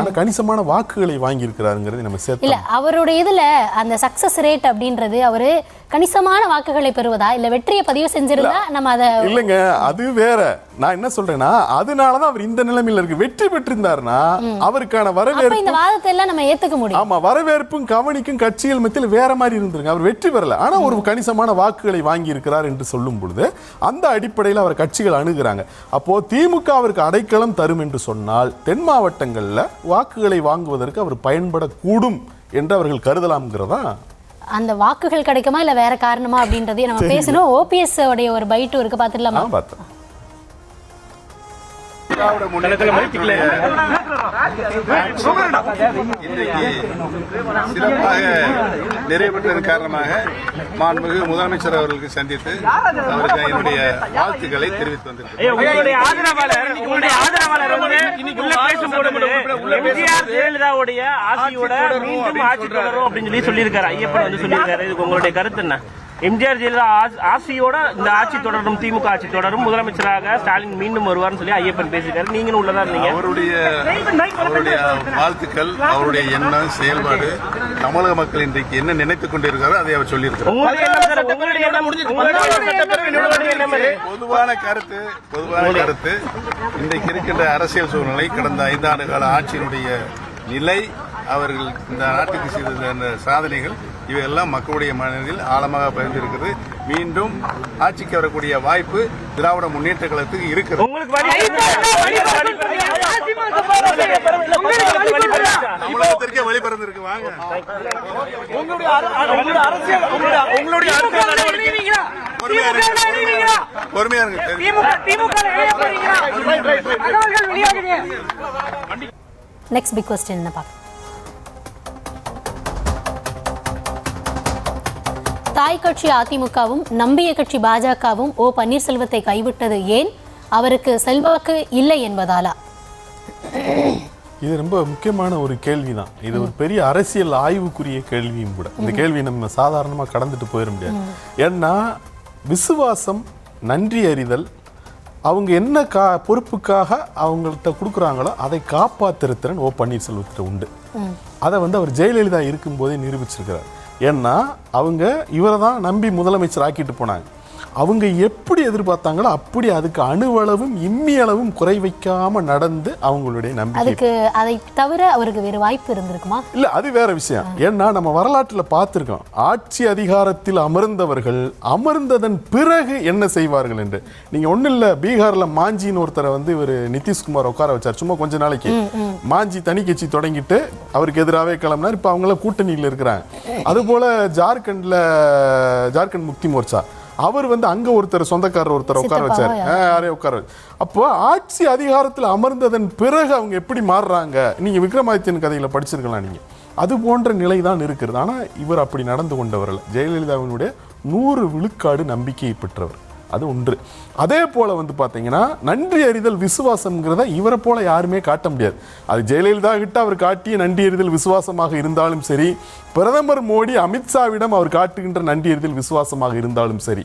ஆனா கணிசமான வாக்குகளை வாங்கி இருக்கிறாருங்கிறது நம்ம சேர்த்து இல்ல. அவருடைய இதுல அந்த சக்சஸ் ரேட் அப்படின்றது அவரு கணிசமான வாக்குகளை பெறுவதா இல்ல வெற்றியை பதிவு செஞ்சிருந்தா நம்ம அதை இல்லைங்க, அது வேற. நான் என்ன சொல்றேன்னா அதனாலதான் அவர் இந்த நிலைமையில இருக்கு. வெற்றி பெற்றிருந்தாருன்னா அவருக்கான அப்ப இந்த வரவேற்பு, வாதத்தை எல்லாம் நம்ம ஏத்துக்க முடியும். ஆமா, வரவேற்பும் கவனிக்கும் கட்சிகள் மத்தியில் வேற மாதிரி இருந்திருக்கு. அவர் வெற்றி பெறல, ஆனா ஒரு கணிசமான வாக்குகளை வாங்கி இருக்கிறார் என்று சொல்லும் பொழுது அந்த அடிப்படையில் அவர் கட்சிகள் அணுகுறாங்க. அப்போ திமுக அவருக்கு அடைக்கலம் தரும் என்று சொன்னால் தென் மாவட்டங்கள்ல வாக்குகளை வாங்குவதற்கு அவர் பயன்படக்கூடும் என்று அவர்கள் கருதலாம்ங்கிறதா. அந்த வாக்குகள் கிடைக்குமா இல்ல வேற காரணமா அப்படின்றதையும் நம்ம பேசணும். ஓபிஎஸ் உடைய ஒரு பைட்டு இருக்கு, பாத்துடலாமா? பார்த்தேன். திராவிட முன்னேற்ற சிறப்பாக நிறைவேற்றதன் காரணமாக மாண்புமிகு முதலமைச்சர் அவர்களுக்கு சந்தித்து அவருக்கு என்னுடைய வாழ்த்துக்களை தெரிவித்து வந்திருக்கிறேன். உங்களுடைய ஆதரவாளர் வந்து உள்ள பேசும்போது எம்ஜிஆர் ஜெயலலிதாவுடைய ஆசியோட மீண்டும் ஆட்சி தொடரும் அப்படின்னு சொல்லியிருக்காரு. ஐயப்பன் வந்து சொல்லியிருக்காரு. இதுக்கு உங்களுடைய கருத்து என்ன? எம்ஜிஆர் ஜெயலலிதா ஆசியோட இந்த ஆட்சி தொடரும், திமுக ஆட்சி தொடரும், முதலமைச்சராக ஸ்டாலின் மீண்டும் வருவார்னு சொல்லி ஐயப்பன் பேசியிருக்காரு. நீங்களும் உள்ளதா இருந்தீங்க. அவருடைய வாழ்த்துக்கள், அவருடைய எண்ணம், செயல்பாடு தமிழக மக்கள் இன்றைக்கு என்ன நினைத்துக் கொண்டிருக்காரோ அதை அவர் சொல்லியிருக்கிறார். பொதுவான கருத்து இன்றைக்கு இருக்கின்ற அரசியல் சூழ்நிலை, கடந்த 5 ஆண்டு கால ஆட்சியினுடைய நிலை, அவர்கள் இந்த நாட்டுக்கு செய்த சாதனைகள் இவையெல்லாம் மக்களுடைய மனதில் ஆழமாக பதிந்திருக்கிறது. மீண்டும் ஆட்சிக்கு வரக்கூடிய வாய்ப்பு திராவிட முன்னேற்ற கழகத்துக்கு இருக்கிறது. தமிழகத்திற்கே வழிபறந்திருக்கு. வாங்க, பொறுமையா இருக்கு. நெக்ஸ்ட் பிக் क्वेश्चन என்ன பார்க்க? தாய் கட்சி அதிமுகவும் நம்பிய கட்சி பாஜகவும் ஓ பன்னீர்செல்வத்தை கைவிட்டது ஏன்? அவருக்கு செல்வாக்கு இல்லை என்பதாலா? இது ரொம்ப முக்கியமான ஒரு கேள்விதான். இது ஒரு பெரிய அரசியல் ஆய்வுக்குரிய கேள்வியும் கூட. இந்த கேள்வி நம்ம சாதாரணமாக கடந்துட்டு போயிட முடியாது. ஏன்னா விசுவாசம், நன்றி அறிதல், அவங்க என்ன பொறுப்புக்காக அவங்கள்ட்ட கொடுக்குறாங்களோ அதை காப்பாற்றுற திறன் ஓ பன்னீர்செல்வத்திட்ட உண்டு. அதை வந்து அவர் ஜெயலலிதா இருக்கும்போதே நிரூபிச்சிருக்கிறார். ஏன்னா அவங்க இவரை தான் நம்பி முதலமைச்சர் ஆக்கிட்டு போனாங்க. அவங்க எப்படி எதிர்பார்த்தாங்களோ அப்படி அதுக்கு அணுவளவும் இம்மியளவும் குறை வைக்காம நடந்து அவங்களுடைய நம்பிக்கை. அதுக்கு அதை தவிர அவருக்கு வேறு வாய்ப்பு இருந்திருக்குமா? இல்ல, அது வேற விஷயம். ஏன்னா நம்ம வரலாற்றில் பார்த்திருக்கோம், ஆட்சி அதிகாரத்தில் அமர்ந்தவர்கள் அமர்ந்ததன் பிறகு என்ன செய்வார்கள் என்று. நீங்க ஒண்ணு இல்ல, பீகார்ல மாஞ்சின்னு ஒருத்தரை வந்து இவர் நிதிஷ்குமார் உட்கார வச்சார். சும்மா கொஞ்ச நாளைக்கு மாஞ்சி தனி கட்சி தொடங்கிட்டு அவருக்கு எதிராகவே கிளம்பினார். இப்ப அவங்கள கூட்டணியில் இருக்கிறாங்க. அது போல ஜார்க்கண்ட் முக்தி மோர்ச்சா, அவர் வந்து அங்க ஒருத்தர் சொந்தக்காரர் ஒருத்தர் உட்கார வச்சார். யாரே உட்கார. அப்போ ஆட்சி அதிகாரத்தில் அமர்ந்ததன் பிறகு அவங்க எப்படி மாறுறாங்க, நீங்க விக்ரமாதித்யன் கதையில படிச்சிருக்கலாம் நீங்க. அது போன்ற நிலை தான் இருக்கிறது. ஆனா இவர் அப்படி நடந்து கொண்டவர்கள். ஜெயலலிதாவினுடைய 100 விழுக்காடு நம்பிக்கையை பெற்றவர். அது ஒன்று. அதே போல வந்து பாத்தீங்கன்னா நன்றி அறிதல், விசுவாசம்ங்கிறத இவரை போல யாருமே காட்ட முடியாது. அது ஜெயலலிதா கிட்ட அவர் காட்டிய நன்றி அறிதல் விசுவாசமாக இருந்தாலும் சரி, பிரதமர் மோடி அமித்ஷாவிடம் அவர் காட்டுகின்ற நன்றி அறிதல் விசுவாசமாக இருந்தாலும் சரி,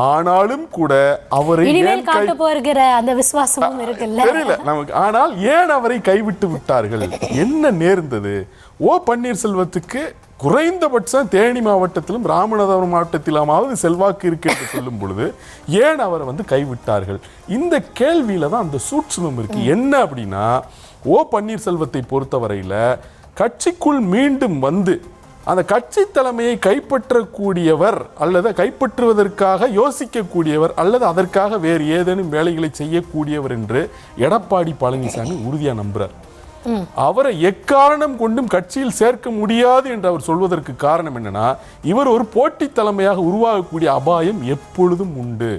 ஆனாலும் கூட அவரை காட்ட போகிற அந்த விசுவாசமும் இருக்குல்ல, தெரியல நமக்கு. ஆனால் ஏன் அவரை கைவிட்டு விட்டார்கள், என்ன நேர்ந்தது? ஓ பன்னீர்செல்வத்துக்கு குறைந்தபட்சம் தேனி மாவட்டத்திலும் ராமநாதபுரம் மாவட்டத்திலாவது செல்வாக்கு இருக்கு என்று சொல்லும் பொழுது ஏன் அவரை வந்து கைவிட்டார்கள்? இந்த கேள்வியில தான் அந்த சூட்சுமம் இருக்கு. என்ன அப்படின்னா, ஓ பன்னீர்செல்வத்தை பொறுத்தவரையில கட்சிக்குள் மீண்டும் வந்து அந்த கட்சி தலைமையை கைப்பற்றக்கூடியவர் அல்லது கைப்பற்றுவதற்காக யோசிக்கக்கூடியவர் அல்லது அதற்காக வேறு ஏதேனும் வேலைகளை செய்யக்கூடியவர் என்று எடப்பாடி பழனிசாமி உறுதியா நம்புறார். அவரை எக்காரணம் கொண்டும் கட்சியில் சேர்க்க முடியாது என்று அவர் சொல்வதற்கு காரணம் என்னன்னா, இவர் ஒரு போட்டி தலைமையாக உருவாகக்கூடிய அபாயம் எப்பொழுதும் உண்டு.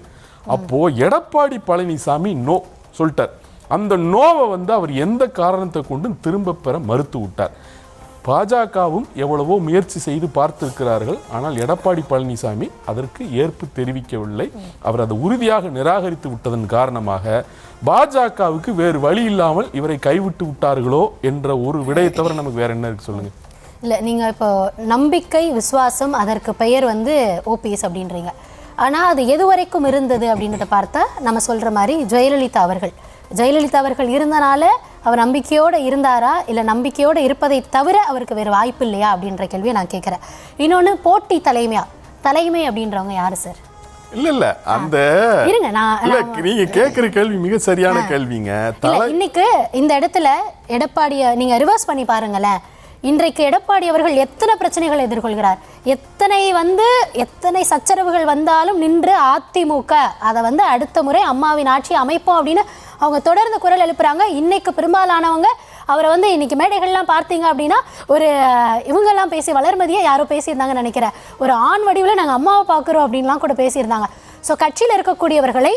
அப்போ எடப்பாடி பழனிசாமி நோ சொல்லிட்டார். அந்த நோவை வந்து அவர் எந்த காரணத்தை கொண்டும் திரும்ப பெற மறுத்து விட்டார். பாஜகவும் எவ்வளவோ முயற்சி செய்து பார்த்திருக்கிறார்கள். ஆனால் எடப்பாடி பழனிசாமி அதற்கு ஏற்பு தெரிவிக்கவில்லை. அவர் அதை உறுதியாக நிராகரித்து விட்டதன் காரணமாக பாஜகவுக்கு வேறு வழி இல்லாமல் இவரை கைவிட்டு விட்டார்களோ என்ற ஒரு விடையை தவிர நமக்கு வேற என்ன இருக்கு சொல்லுங்க. இல்ல, நீங்க இப்போ நம்பிக்கை, விசுவாசம், அதற்கு பெயர் வந்து ஓபிஎஸ் அப்படின்றீங்க. ஆனா அது எது வரைக்கும் இருந்தது அப்படின்றத பார்த்தா நம்ம சொல்ற மாதிரி ஜெயலலிதா அவர்கள் இருந்தனால அவர் நம்பிக்கையோடு இருந்தாரா, இல்லை நம்பிக்கையோடு இருப்பதை தவிர அவருக்கு வேறு வாய்ப்பு இல்லையா அப்படின்ற கேள்வியை நான் கேட்குறேன். இன்னொன்று, போட்டி தலைமை அப்படின்றவங்க யாரு சார்? இல்ல அந்த இருங்க நான் இல்ல நீங்க கேக்குற கேள்வி மிக சரியான கேள்விங்க. இல்ல இன்னைக்கு இந்த இடத்துல எடப்பாடியை நீங்க ரிவர்ஸ் பண்ணி பாருங்களேன். இன்றைக்கு எடப்பாடி அவர்கள் எத்தனை பிரச்சனைகளை எதிர்கொள்கிறார், எத்தனை சச்சரவுகள் வந்தாலும் நின்று அதிமுக அதை அடுத்த முறை அம்மாவின் ஆட்சி அமைப்போம் அப்படின்னு அவங்க தொடர்ந்து குரல் எழுப்புறாங்க. இன்னைக்கு பெரும்பாலானவங்க அவரை இன்னைக்கு மேடைகள்லாம் பார்த்தீங்க அப்படின்னா ஒரு இவங்கெல்லாம் பேசி வளர்மதியை யாரோ பேசியிருந்தாங்கன்னு நினைக்கிறேன். ஒரு ஆண் வடிவில் நாங்கள் அம்மாவை பார்க்குறோம் அப்படின்லாம் கூட பேசியிருந்தாங்க. ஸோ கட்சியில் இருக்கக்கூடியவர்களை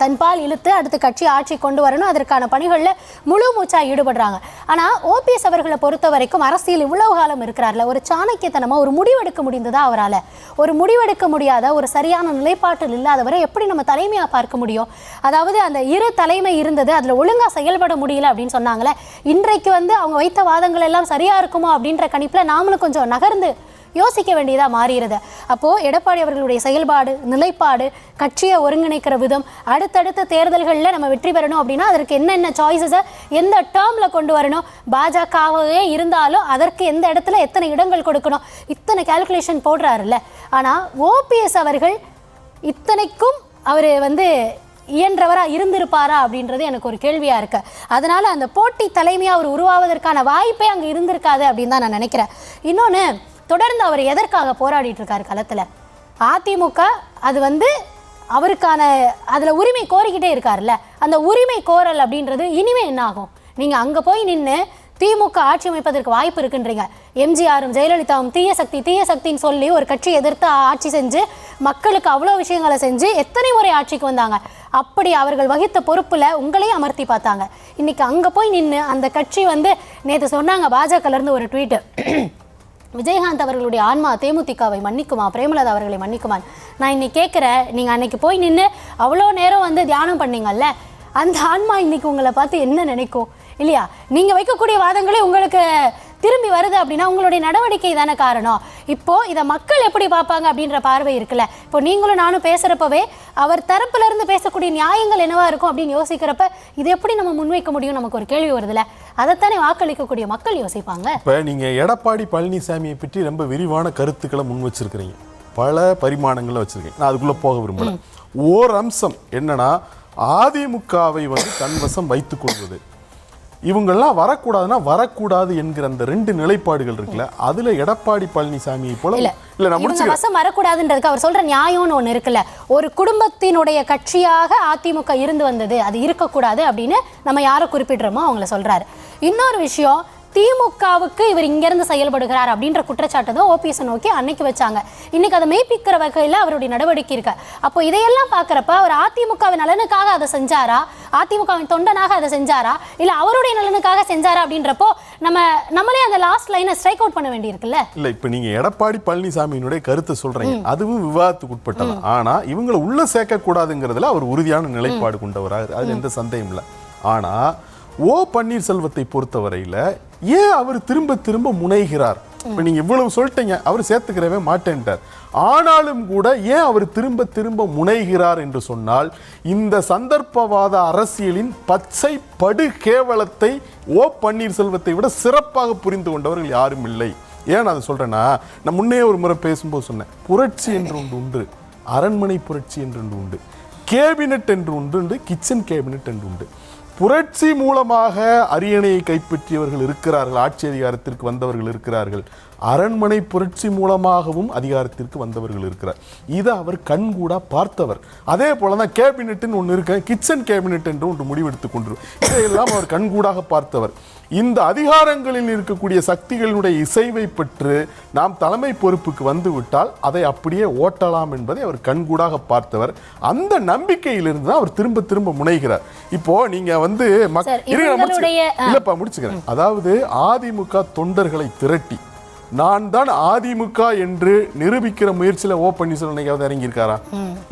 தன்பால் இழுத்து அடுத்த கட்சி ஆட்சி கொண்டு வரணும், அதற்கான பணிகளில் முழு மூச்சாக ஈடுபடுறாங்க. ஆனால் ஓபிஎஸ் அவர்களை பொறுத்த வரைக்கும் அரசியல் இவ்வளவு காலம் இருக்கிறார்ல, ஒரு சாணக்கியத்தனமாக ஒரு முடிவெடுக்க முடிந்ததா அவரால்? ஒரு முடிவெடுக்க முடியாத ஒரு சரியான நிலைப்பாட்டில் இல்லாதவரை எப்படி நம்ம தலைமையாக பார்க்க முடியும்? அதாவது அந்த இரு தலைமை இருந்தது, அதில் ஒழுங்காக செயல்பட முடியல அப்படின்னு சொன்னாங்களே. இன்றைக்கு அவங்க வைத்த வாதங்கள் எல்லாம் சரியாக இருக்குமோ அப்படின்ற கணிப்பில் நாமளும் கொஞ்சம் நகர்ந்து யோசிக்க வேண்டியதாக மாறுகிறது. அப்போது எடப்பாடி அவர்களுடைய செயல்பாடு, நிலைப்பாடு, கட்சியை ஒருங்கிணைக்கிற விதம், அடுத்தடுத்த தேர்தல்களில் நம்ம வெற்றி பெறணும் அப்படின்னா அதற்கு என்னென்ன சாய்ஸஸை எந்த டேர்மில் கொண்டு வரணும், பாஜகவே இருந்தாலும் அதற்கு எந்த இடத்துல எத்தனை இடங்கள் கொடுக்கணும், இத்தனை கால்குலேஷன் போடுறாருல்ல. ஆனால் ஓபிஎஸ் அவர்கள் இத்தனைக்கும் அவர் இயன்றவராக இருந்திருப்பாரா அப்படின்றது எனக்கு ஒரு கேள்வியாக இருக்கு. அதனால் அந்த போட்டி தலைமையாக அவர் உருவாவதற்கான வாய்ப்பே அங்கே இருந்திருக்காது அப்படின்னு தான் நான் நினைக்கிறேன். இன்னொன்று, தொடர்ந்து அவர் எதற்காக போராடிட்டு இருக்காரு களத்தில்? அதிமுக அது அவருக்கான அதில் உரிமை கோரிக்கிட்டே இருக்காருல்ல. அந்த உரிமை கோரல் அப்படின்றது இனிமே என்ன ஆகும்? நீங்கள் அங்கே போய் நின்று திமுக ஆட்சி அமைப்பதற்கு வாய்ப்பு இருக்குன்றீங்க. எம்ஜிஆரும் ஜெயலலிதாவும் தீய சக்தின்னு சொல்லி ஒரு கட்சி எதிர்த்து ஆட்சி செஞ்சு மக்களுக்கு அவ்வளோ விஷயங்களை செஞ்சு எத்தனை முறை ஆட்சிக்கு வந்தாங்க. அப்படி அவர்கள் வகித்த பொறுப்பில் உங்களையும் அமர்த்தி பார்த்தாங்க. இன்னைக்கு அங்கே போய் நின்று அந்த கட்சி நேற்று சொன்னாங்க, பாஜகலேருந்து ஒரு ட்வீட்டு, விஜயகாந்த் அவர்களுடைய ஆன்மா தேமுதிகவை மன்னிக்குமா, பிரேமலதா அவர்களை மன்னிக்குமா? நான் இன்னைக்கு கேட்குறேன், நீங்கள் அன்னைக்கு போய் நின்று அவ்வளோ நேரம் தியானம் பண்ணீங்கல்ல, அந்த ஆன்மா இன்னைக்கு உங்களை பார்த்து என்ன நினைக்கும் இல்லையா? நீங்கள் வைக்கக்கூடிய வாதங்களே உங்களுக்கு திரும்பி வருது அப்படின்னா உங்களுடைய நடவடிக்கை தானே காரணம். இப்போது இதை மக்கள் எப்படி பார்ப்பாங்க அப்படின்ற பார்வை இருக்குல்ல. இப்போ நீங்களும் நானும் பேசுகிறப்பவே அவர் தரப்புலேருந்து பேசக்கூடிய நியாயங்கள் என்னவா இருக்கும் அப்படின்னு யோசிக்கிறப்ப இது எப்படி நம்ம முன்வைக்க முடியும், நமக்கு ஒரு கேள்வி வருதுல்ல. அதைத்தானே வாக்களிக்கக்கூடிய மக்கள் யோசிப்பாங்க. இப்போ நீங்கள் எடப்பாடி பழனிசாமியை பற்றி ரொம்ப விரிவான கருத்துக்களை முன் வச்சிருக்கிறீங்க, பல பரிமாணங்களை வச்சிருக்கீங்க. நான் அதுக்குள்ளே போக விரும்பல. ஓர் அம்சம் என்னன்னா, அதிமுகவை தன்வசம் வைத்துக் கொள்வது, இவங்கெல்லாம் வரக்கூடாதுன்னா வரக்கூடாது என்கிற அந்த ரெண்டு நிலைப்பாடுகள் இருக்குல்ல, அதுல எடப்பாடி பழனிசாமியை போல இல்ல நான் முடிச்சுக்கிறேன். வரக்கூடாதுன்றதுக்கு அவர் சொல்ற நியாயம்னு ஒண்ணு இருக்குல்ல. ஒரு குடும்பத்தினுடைய கட்சியாக அதிமுக இருந்து வந்தது, அது இருக்கக்கூடாது அப்படின்னு நம்ம யாரை குறிப்பிடுறோமோ அவங்கள சொல்றாரு. இன்னொரு விஷயம், திமுகவுக்கு இவர் இங்கிருந்து செயல்படுகிறார் அப்படின்ற குற்றச்சாட்டு தான் ஓபிஎஸ் நோக்கி அன்னைக்கு வச்சாங்க. இன்னைக்கு அதை மெய்ப்பிக்கிற வகையில் அவருடைய நடவடிக்கை இருக்கு. அப்போ இதையெல்லாம் பார்க்குறப்ப அவர் அதிமுகவின் நலனுக்காக அதை செஞ்சாரா, அதிமுகவின் தொண்டனாக அதை செஞ்சாரா, இல்லை அவருடைய நலனுக்காக செஞ்சாரா அப்படின்றப்போ நம்மளே அந்த லாஸ்ட் லைனை ஸ்ட்ரைக் அவுட் பண்ண வேண்டியிருக்குல்ல. இல்லை, இப்போ நீங்க எடப்பாடி பழனிசாமியினுடைய கருத்தை சொல்றீங்க, அதுவும் விவாதத்துக்கு உட்பட்டது. ஆனா இவங்களை உள்ள சேர்க்கக்கூடாதுங்கிறதுல அவர் உறுதியான நிலைப்பாடு கொண்டவராக, அது எந்த சந்தேகம் இல்லை. ஆனா ஓ பன்னீர்செல்வத்தை பொறுத்தவரையில் ஏன் அவர் திரும்ப திரும்ப முனைகிறார்? இப்போ நீங்கள் இவ்வளவு சொல்லிட்டீங்க, அவர் சேர்த்துக்கிறவே மாட்டேன்ட்டார். ஆனாலும் கூட ஏன் அவர் திரும்ப திரும்ப முனைகிறார் என்று சொன்னால், இந்த சந்தர்ப்பவாத அரசியலின் பச்சை படு கேவலத்தை ஓ பன்னீர்செல்வத்தை விட சிறப்பாக புரிந்து கொண்டவர்கள் யாரும் இல்லை. ஏன் அதை சொல்கிறேன்னா, நான் முன்னே ஒரு முறை பேசும்போது சொன்னேன், புரட்சி என்று ஒன்று உண்டு, அரண்மனை புரட்சி என்று ஒன்று உண்டு, கேபினெட் என்று ஒன்று உண்டு, கிச்சன் கேபினெட் என்று உண்டு. புரட்சி மூலமாக அரியணையை கைப்பற்றியவர்கள் இருக்கிறார்கள், ஆட்சி அதிகாரத்திற்கு வந்தவர்கள் இருக்கிறார்கள். அரண்மனை புரட்சி மூலமாகவும் அதிகாரத்திற்கு வந்தவர்கள் இருக்கிறார். இதை அவர் கண்கூடா பார்த்தவர். அதே போலதான் கேபினெட்னு ஒன்று இருக்க, கிச்சன் கேபினெட் என்று ஒன்று முடிவெடுத்துக் கொண்டு இதையெல்லாம் அவர் கண்கூடாக பார்த்தவர். இந்த அதிகாரங்களில் இருக்கக்கூடிய சக்திகளுடைய இசைவை பெற்று நாம் தலைமை பொறுப்புக்கு வந்துவிட்டால் அதை அப்படியே ஓட்டலாம் என்பதை அவர் கண்கூடாக பார்த்தவர். அந்த நம்பிக்கையிலிருந்து தான் அவர் திரும்ப திரும்ப முனைகிறார். இப்போ நீங்க இல்லப்பா முடிச்சுக்கிறேன். அதாவது அதிமுக தொண்டர்களை திரட்டி நான் தான் அதிமுக என்று நிரூபிக்கிற முயற்சியில ஓ பன்னீர்செல்வம் இறங்கி இருக்காரா?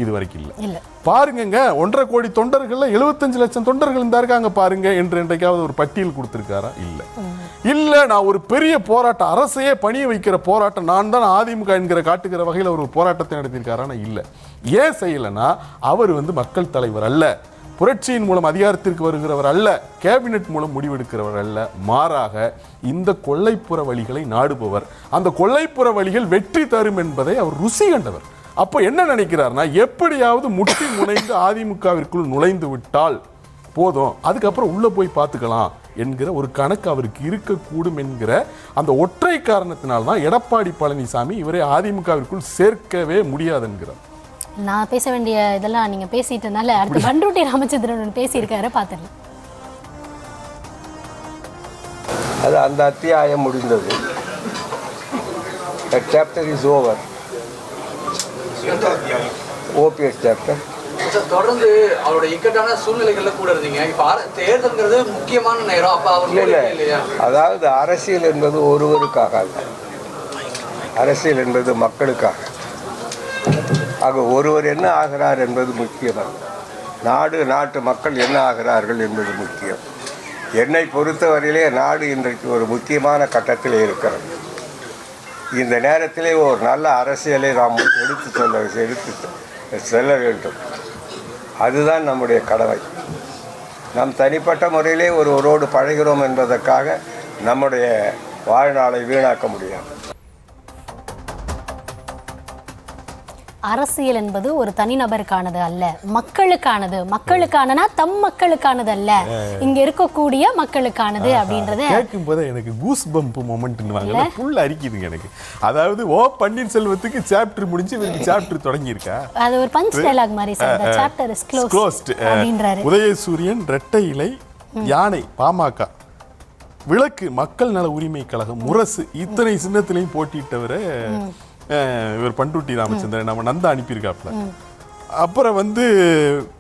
இது வரைக்கும் இல்ல. பாருங்க, 1.5 கோடி தொண்டர்கள் 75 லட்சம் தொண்டர்கள் இருக்காங்க பாருங்க என்று என்றைக்காவது ஒரு பட்டியல் கொடுத்திருக்காரா? இல்ல நான் ஒரு பெரிய போராட்டம், அரசையே பணிய வைக்கிற போராட்டம், நான் தான் அதிமுக என்கிற காட்டுகிற வகையில் ஒரு போராட்டத்தை நடத்தியிருக்காரா? இல்ல. ஏன் செய்யலன்னா, அவர் மக்கள் தலைவர் அல்ல, புரட்சியின் மூலம் அதிகாரத்திற்கு வருகிறவர் அல்ல, கேபினெட் மூலம் முடிவெடுக்கிறவர் அல்ல. மாறாக இந்த கொள்ளைப்புற வழிகளை நாடுபவர். அந்த கொள்ளைப்புற வழிகள் வெற்றி தரும் என்பதை அவர் ருசி கண்டவர். அப்போ என்ன நினைக்கிறாருன்னா, எப்படியாவது முட்டி முனைந்து அதிமுகவிற்குள் நுழைந்து விட்டால் போதும், அதுக்கப்புறம் உள்ள போய் பார்த்துக்கலாம் என்கிற ஒரு கணக்கு அவருக்கு இருக்கக்கூடும் என்கிற அந்த ஒற்றை காரணத்தினால்தான் தான் எடப்பாடி பழனிசாமி இவரை அதிமுகவிற்குள் சேர்க்கவே முடியாது என்கிறார். நான் பேச வேண்டிய இதெல்லாம் நீங்க பேசிட்டனால அடுத்து பண்ருட்டி ராமச்சந்திரன் பேசியிருக்காரு, பார்த்துடலாம். அது அந்த அத்தியாயம் முடிந்தது. That chapter is over. OPS chapter. தொடர்ந்து அவருடைய இக்கட்டான சூழ்நிலைகள்ல கூட இருந்தீங்க. இப்ப தேர்தல்ங்கிறது முக்கியமான நேரம். அப்ப அவர் இல்லையா? அதாவது அரசியல் என்பது ஒருவருக்காக அல்ல, அரசியல் என்பது மக்களுக்காக. ஆக ஒருவர் என்ன ஆகிறார் என்பது முக்கியமல்ல, நாட்டு மக்கள் என்ன ஆகிறார்கள் என்பது முக்கியம். என்னை பொறுத்தவரையிலே நாடு இன்றைக்கு ஒரு முக்கியமான கட்டத்தில் இருக்கிறது. இந்த நேரத்திலே ஒரு நல்ல அரசியலை நாம் எடுத்து செல்ல வேண்டும். அதுதான் நம்முடைய கடமை. நம் தனிப்பட்ட முறையிலே ஒருவரோடு பழகிறோம் என்பதற்காக நம்முடைய வாழ்நாளை வீணாக்க முடியாது. அரசியல் என்பது ஒரு தனிநபருக்கானது அல்ல, மக்களுக்கானது. மக்களுக்கானனா தம் மக்களுக்கானது அல்ல, இங்க இருக்கக்கூடிய மக்களுக்கானது அப்படின்றத கேட்கும் போது எனக்கு கூஸ் பம்ப் மொமெண்ட்னுவாங்க, புல் அரிக்குதுங்க எனக்கு. அதாவது ஓ பன்னீர்செல்வத்துக்கு சாப்டர் முடிஞ்சு இவருக்கு சாப்டர் தொடங்கி இருக்கா, அது ஒரு பஞ்ச் டயலாக் மாதிரி sir. the chapter is closed அப்படின்றாரு. உதயசூரியன், இரட்டை இலை, யானை, பாமக, விளக்கு, மக்கள் நல உரிமை கழகம், முரசு, இத்தனை சின்னத்திலையும் போட்டியிட்டவரை இவர் பண்ருட்டி ராமச்சந்திரன் நம்ம நந்தா அனுப்பியிருக்காப்ல. அப்புறம் வந்து